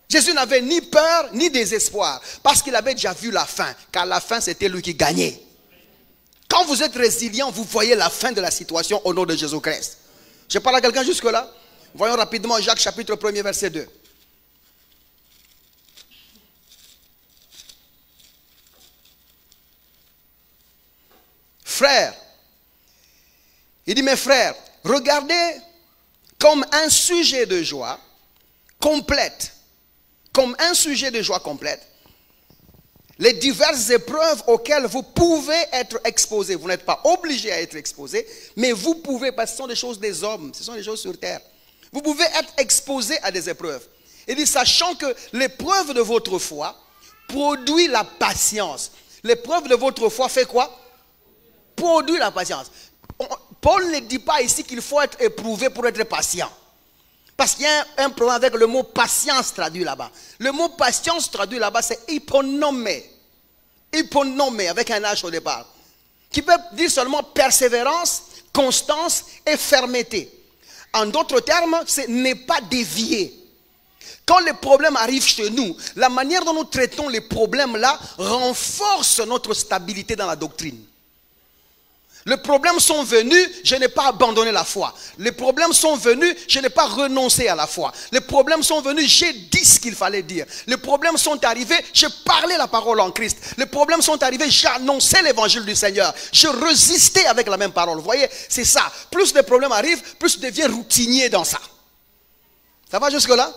Jésus n'avait ni peur, ni désespoir. Parce qu'il avait déjà vu la fin. Car la fin, c'était lui qui gagnait. Quand vous êtes résilient, vous voyez la fin de la situation au nom de Jésus-Christ. Je parle à quelqu'un jusque-là. Voyons rapidement Jacques chapitre 1er verset 2. Frères, il dit mes frères, regardez comme un sujet de joie complète, les diverses épreuves auxquelles vous pouvez être exposés. Vous n'êtes pas obligé à être exposé, mais vous pouvez, parce que ce sont des choses des hommes, ce sont des choses sur terre. Vous pouvez être exposé à des épreuves. Il dit, sachant que l'épreuve de votre foi produit la patience. L'épreuve de votre foi fait quoi? Produit la patience. Paul ne dit pas ici qu'il faut être éprouvé pour être patient. Parce qu'il y a un problème avec le mot patience traduit là-bas. Le mot patience traduit là-bas, c'est hyponomé. Hyponomé, avec un H au départ. Qui peut dire seulement persévérance, constance et fermeté. En d'autres termes, c'est ne pas dévier. Quand les problèmes arrivent chez nous, la manière dont nous traitons les problèmes là renforce notre stabilité dans la doctrine. Les problèmes sont venus, je n'ai pas abandonné la foi. Les problèmes sont venus, je n'ai pas renoncé à la foi. Les problèmes sont venus, j'ai dit ce qu'il fallait dire. Les problèmes sont arrivés, j'ai parlé la parole en Christ. Les problèmes sont arrivés, j'ai annoncé l'évangile du Seigneur. Je résistais avec la même parole. Vous voyez, c'est ça. Plus les problèmes arrivent, plus tu deviens routinier dans ça. Ça va jusque-là?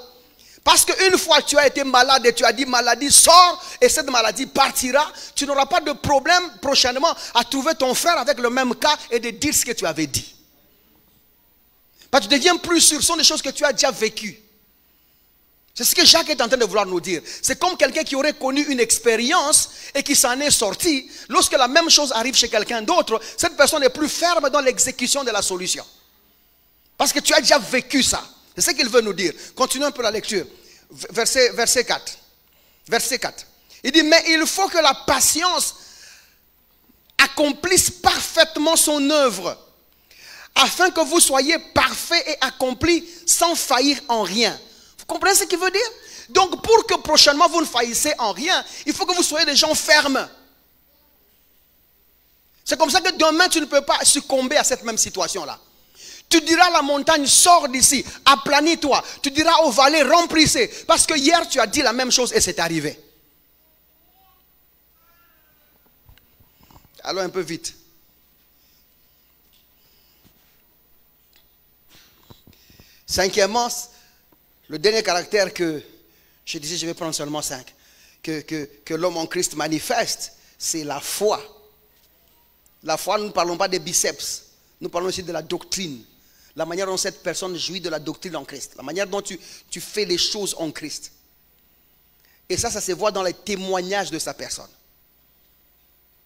Parce qu'une fois tu as été malade et tu as dit maladie sort et cette maladie partira, tu n'auras pas de problème prochainement à trouver ton frère avec le même cas et de dire ce que tu avais dit. Parce que tu deviens plus sûr, ce sont des choses que tu as déjà vécues. C'est ce que Jacques est en train de vouloir nous dire. C'est comme quelqu'un qui aurait connu une expérience et qui s'en est sorti. Lorsque la même chose arrive chez quelqu'un d'autre, cette personne est plus ferme dans l'exécution de la solution. Parce que tu as déjà vécu ça. C'est ce qu'il veut nous dire. Continuons un peu la lecture. Verset 4. Verset 4. Il dit, mais il faut que la patience accomplisse parfaitement son œuvre, afin que vous soyez parfaits et accomplis sans faillir en rien. Vous comprenez ce qu'il veut dire? Donc pour que prochainement vous ne faillissez en rien, il faut que vous soyez des gens fermes. C'est comme ça que demain tu ne peux pas succomber à cette même situation-là. Tu diras à la montagne, sors d'ici, aplanis-toi. Tu diras aux vallées, remplissez. Parce que hier tu as dit la même chose et c'est arrivé. Allons un peu vite. Cinquièmement, le dernier caractère que je disais, je vais prendre seulement 5, que l'homme en Christ manifeste, c'est la foi. La foi, nous ne parlons pas des biceps, nous parlons aussi de la doctrine. La manière dont cette personne jouit de la doctrine en Christ. La manière dont tu fais les choses en Christ. Et ça se voit dans les témoignages de sa personne.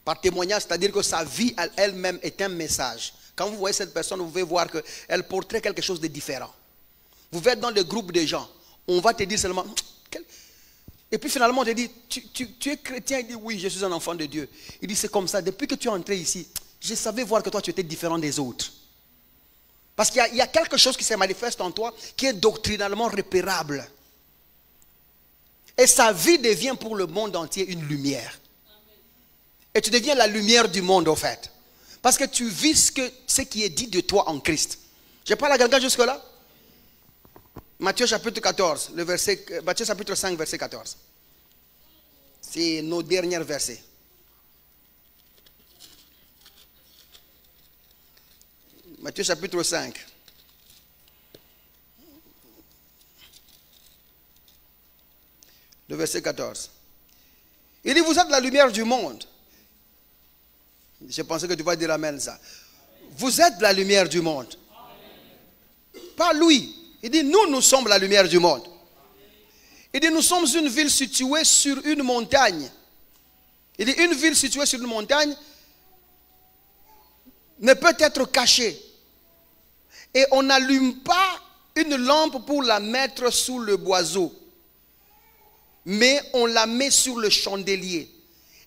Par témoignage, c'est-à-dire que sa vie elle-même est un message. Quand vous voyez cette personne, vous pouvez voir qu'elle porterait quelque chose de différent. Vous êtes dans le groupe de gens, on va te dire seulement... Et puis finalement on te dit, tu es chrétien? Il dit, oui, je suis un enfant de Dieu. Il dit, c'est comme ça, depuis que tu es entré ici, je savais voir que toi tu étais différent des autres. Parce qu'il y a quelque chose qui se manifeste en toi qui est doctrinalement repérable. Et sa vie devient pour le monde entier une lumière. Et tu deviens la lumière du monde, au fait. Parce que tu vis ce qui est dit de toi en Christ. Je parle à quelqu'un jusque-là? Matthieu chapitre 14, Matthieu chapitre 5, verset 14. C'est nos derniers versets. Matthieu chapitre 5. Le verset 14. Il dit, vous êtes la lumière du monde. Je pensais que tu vas dire amen ça. Vous êtes la lumière du monde. Pas lui. Il dit, nous sommes la lumière du monde. Il dit, nous sommes une ville située sur une montagne. Il dit, une ville située sur une montagne ne peut être cachée. Et on n'allume pas une lampe pour la mettre sous le boiseau. Mais on la met sur le chandelier.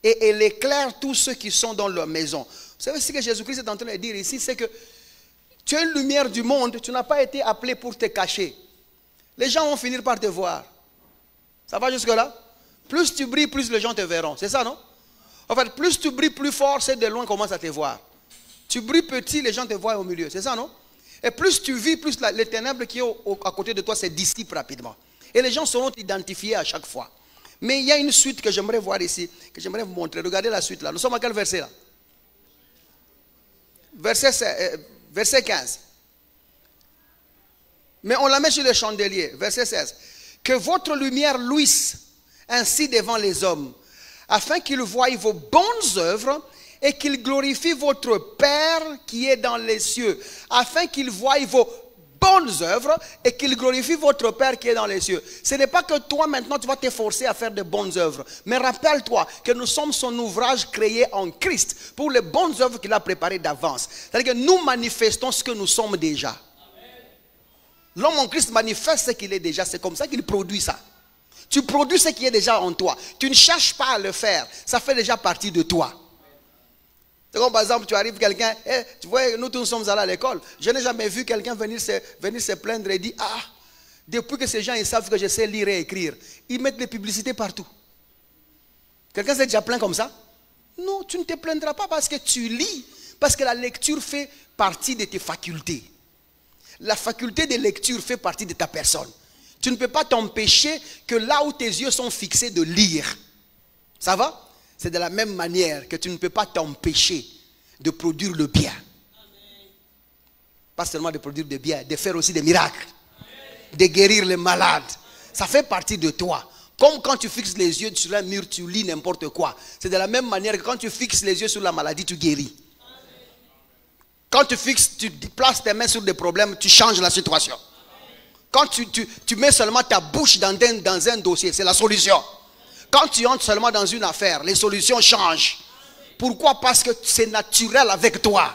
Et elle éclaire tous ceux qui sont dans leur maison. Vous savez ce que Jésus-Christ est en train de dire ici, c'est que tu es une lumière du monde, tu n'as pas été appelé pour te cacher. Les gens vont finir par te voir. Ça va jusque-là? Plus tu brilles, plus les gens te verront. C'est ça, non? En fait, plus tu brilles plus fort, c'est de loin qu'on commence à te voir. Tu brilles petit, les gens te voient au milieu. C'est ça, non? Et plus tu vis, plus les ténèbres qui sont à côté de toi se dissipent rapidement. Et les gens seront identifiés à chaque fois. Mais il y a une suite que j'aimerais voir ici, que j'aimerais vous montrer. Regardez la suite là. Nous sommes à quel verset là? Verset 15. Mais on la met sur le chandelier. Verset 16. Que votre lumière luise ainsi devant les hommes, afin qu'ils voient vos bonnes œuvres et qu'ils glorifient votre Père qui est dans les cieux. Afin qu'ils voient vos bonnes œuvres et qu'il glorifie votre Père qui est dans les cieux. Ce n'est pas que toi maintenant tu vas t'efforcer à faire de bonnes œuvres, mais rappelle-toi que nous sommes son ouvrage créé en Christ pour les bonnes œuvres qu'il a préparées d'avance. C'est-à-dire que nous manifestons ce que nous sommes déjà. L'homme en Christ manifeste ce qu'il est déjà, c'est comme ça qu'il produit ça. Tu produis ce qui est déjà en toi. Tu ne cherches pas à le faire, ça fait déjà partie de toi. C'est comme par exemple, tu arrives quelqu'un, tu vois, nous tous sommes allés à l'école. Je n'ai jamais vu quelqu'un venir se plaindre et dire, ah, depuis que ces gens ils savent que je sais lire et écrire, ils mettent des publicités partout. Quelqu'un s'est déjà plaint comme ça? Non, tu ne te plaindras pas parce que tu lis, parce que la lecture fait partie de tes facultés. La faculté de lecture fait partie de ta personne. Tu ne peux pas t'empêcher que là où tes yeux sont fixés de lire. Ça va? C'est de la même manière que tu ne peux pas t'empêcher de produire le bien. Pas seulement de produire le bien, de faire aussi des miracles. De guérir les malades. Ça fait partie de toi. Comme quand tu fixes les yeux sur un mur, tu lis n'importe quoi. C'est de la même manière que quand tu fixes les yeux sur la maladie, tu guéris. Quand tu places tes mains sur des problèmes, tu changes la situation. Quand tu mets seulement ta bouche dans un dossier, c'est la solution. Quand tu entres seulement dans une affaire, les solutions changent. Pourquoi? Parce que c'est naturel avec toi.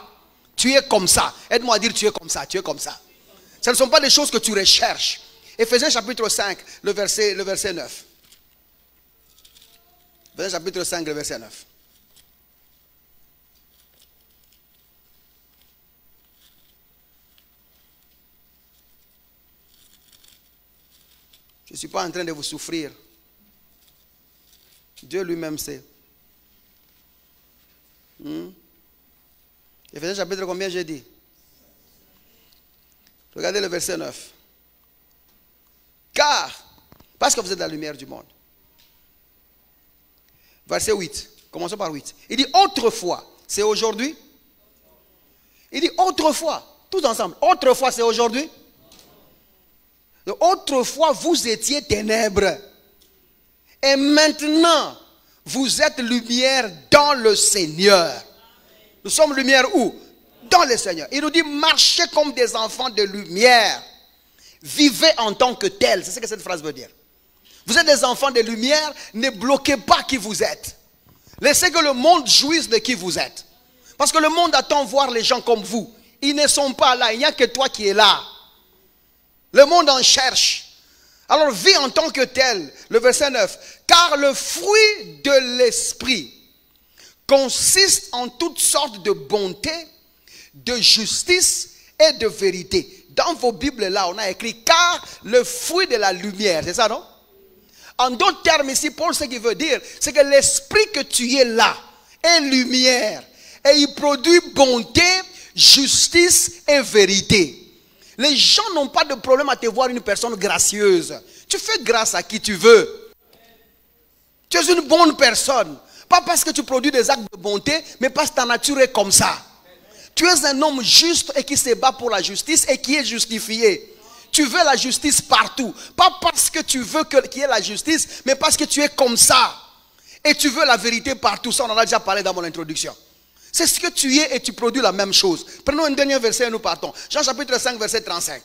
Tu es comme ça. Aide-moi à dire tu es comme ça, tu es comme ça. Ce ne sont pas des choses que tu recherches. Éphésiens chapitre 5, le verset 9. Éphésiens chapitre 5, le verset 9. Je ne suis pas en train de vous souffrir. Dieu lui-même sait. Éphésiens chapitre combien j'ai dit? Regardez le verset 9. Car, parce que vous êtes la lumière du monde. Verset 8. Commençons par 8. Il dit autrefois, c'est aujourd'hui. Il dit autrefois, tous ensemble. Autrefois, c'est aujourd'hui. Autrefois, vous étiez ténèbres. Et maintenant, vous êtes lumière dans le Seigneur. Nous sommes lumière où? Dans le Seigneur. Il nous dit marchez comme des enfants de lumière. Vivez en tant que tels. C'est ce que cette phrase veut dire. Vous êtes des enfants de lumière. Ne bloquez pas qui vous êtes. Laissez que le monde jouisse de qui vous êtes. Parce que le monde attend voir les gens comme vous. Ils ne sont pas là. Il n'y a que toi qui es là. Le monde en cherche. Alors vis en tant que tel. Le verset 9. Car le fruit de l'esprit consiste en toutes sortes de bonté, de justice et de vérité. Dans vos Bibles là, on a écrit car le fruit de la lumière. C'est ça, non? En d'autres termes ici, Paul, ce qu'il veut dire, c'est que l'esprit que tu es là est lumière. Et il produit bonté, justice et vérité. Les gens n'ont pas de problème à te voir une personne gracieuse. Tu fais grâce à qui tu veux. Tu es une bonne personne. Pas parce que tu produis des actes de bonté, mais parce que ta nature est comme ça. Tu es un homme juste et qui se bat pour la justice et qui est justifié. Tu veux la justice partout. Pas parce que tu veux qu'il y ait la justice, mais parce que tu es comme ça. Et tu veux la vérité partout. Ça, on en a déjà parlé dans mon introduction. C'est ce que tu es et tu produis la même chose. Prenons un dernier verset et nous partons. Jean chapitre 5, verset 35.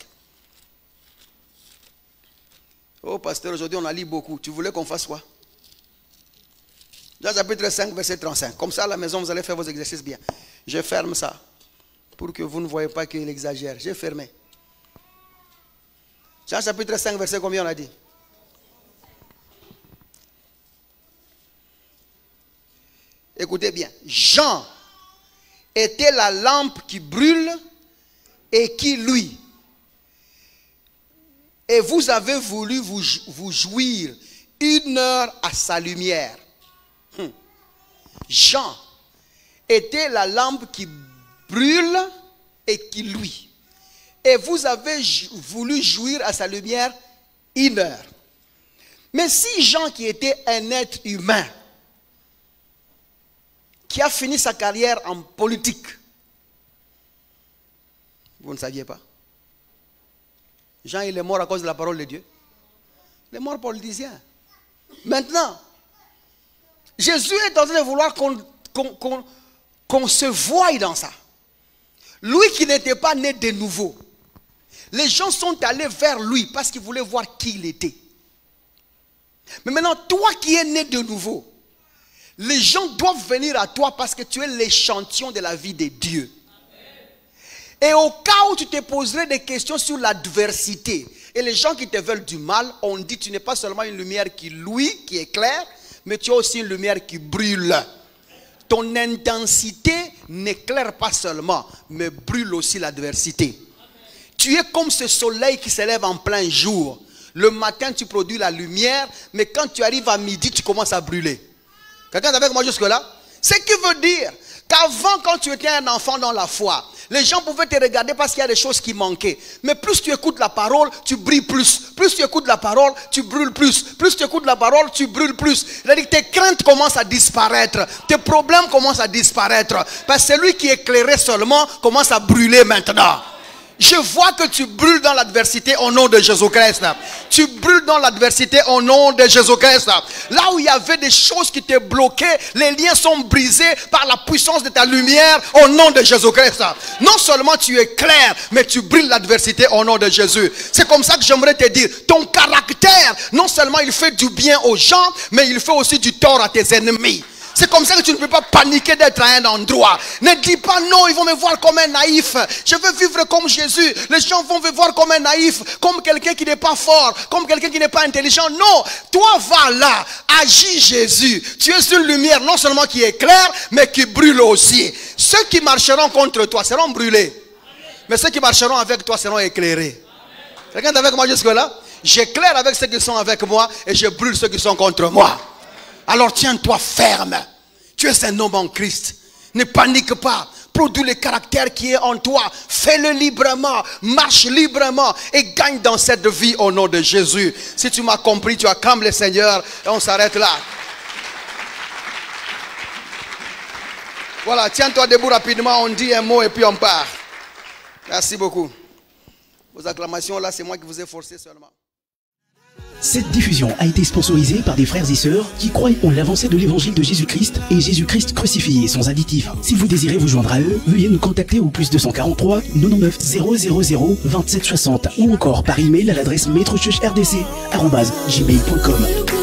Oh pasteur, aujourd'hui on a lu beaucoup. Tu voulais qu'on fasse quoi? Jean chapitre 5, verset 35. Comme ça à la maison vous allez faire vos exercices bien. Je ferme ça. Pour que vous ne voyez pas qu'il exagère. J'ai fermé. Jean chapitre 5, verset combien on a dit? Écoutez bien. Jean était la lampe qui brûle et qui luit. Et vous avez voulu vous jouir une heure à sa lumière. Jean était la lampe qui brûle et qui luit. Et vous avez voulu jouir à sa lumière une heure. Mais si Jean, qui était un être humain, qui a fini sa carrière en politique, vous ne saviez pas? Jean, il est mort à cause de la parole de Dieu. Il est mort politicien. Maintenant, Jésus est en train de vouloir qu'on se voie dans ça. Lui qui n'était pas né de nouveau. Les gens sont allés vers lui parce qu'ils voulaient voir qui il était. Mais maintenant, toi qui es né de nouveau, les gens doivent venir à toi parce que tu es l'échantillon de la vie de Dieu. Et au cas où tu te poserais des questions sur l'adversité, et les gens qui te veulent du mal, on dit tu n'es pas seulement une lumière qui luit, qui éclaire, mais tu as aussi une lumière qui brûle. Ton intensité n'éclaire pas seulement, mais brûle aussi l'adversité. Tu es comme ce soleil qui se lève en plein jour. Le matin, tu produis la lumière, mais quand tu arrives à midi, tu commences à brûler. Quelqu'un est avec moi jusque-là? Ce qui veut dire qu'avant, quand tu étais un enfant dans la foi, les gens pouvaient te regarder parce qu'il y a des choses qui manquaient. Mais plus tu écoutes la parole, tu brilles plus. Plus tu écoutes la parole, tu brûles plus. Plus tu écoutes la parole, tu brûles plus. C'est-à-dire que tes craintes commencent à disparaître. Tes problèmes commencent à disparaître. Parce que celui qui éclairait seulement commence à brûler maintenant. Je vois que tu brûles dans l'adversité au nom de Jésus-Christ. Tu brûles dans l'adversité au nom de Jésus-Christ. Là où il y avait des choses qui te bloquaient, les liens sont brisés par la puissance de ta lumière au nom de Jésus-Christ. Non seulement tu es clair, mais tu brûles l'adversité au nom de Jésus. C'est comme ça que j'aimerais te dire, ton caractère, non seulement il fait du bien aux gens, mais il fait aussi du tort à tes ennemis. C'est comme ça que tu ne peux pas paniquer d'être à un endroit. Ne dis pas non, ils vont me voir comme un naïf. Je veux vivre comme Jésus. Les gens vont me voir comme un naïf, comme quelqu'un qui n'est pas fort, comme quelqu'un qui n'est pas intelligent. Non, toi va là, agis Jésus. Tu es une lumière non seulement qui éclaire, mais qui brûle aussi. Ceux qui marcheront contre toi seront brûlés. Mais ceux qui marcheront avec toi seront éclairés. Quelqu'un est avec moi jusque-là? J'éclaire avec ceux qui sont avec moi et je brûle ceux qui sont contre moi. Alors tiens-toi ferme. Tu es un homme en Christ. Ne panique pas. Produis le caractère qui est en toi. Fais-le librement. Marche librement et gagne dans cette vie au nom de Jésus. Si tu m'as compris, tu acclames le Seigneur et on s'arrête là. Voilà, tiens-toi debout rapidement. On dit un mot et puis on part. Merci beaucoup. Vos acclamations là, c'est moi qui vous ai forcé seulement. Cette diffusion a été sponsorisée par des frères et sœurs qui croient en l'avancée de l'évangile de Jésus-Christ et Jésus-Christ crucifié sans additif. Si vous désirez vous joindre à eux, veuillez nous contacter au +243 99 000 27 60 ou encore par email à l'adresse maîtrechurchrdc@gmail.com.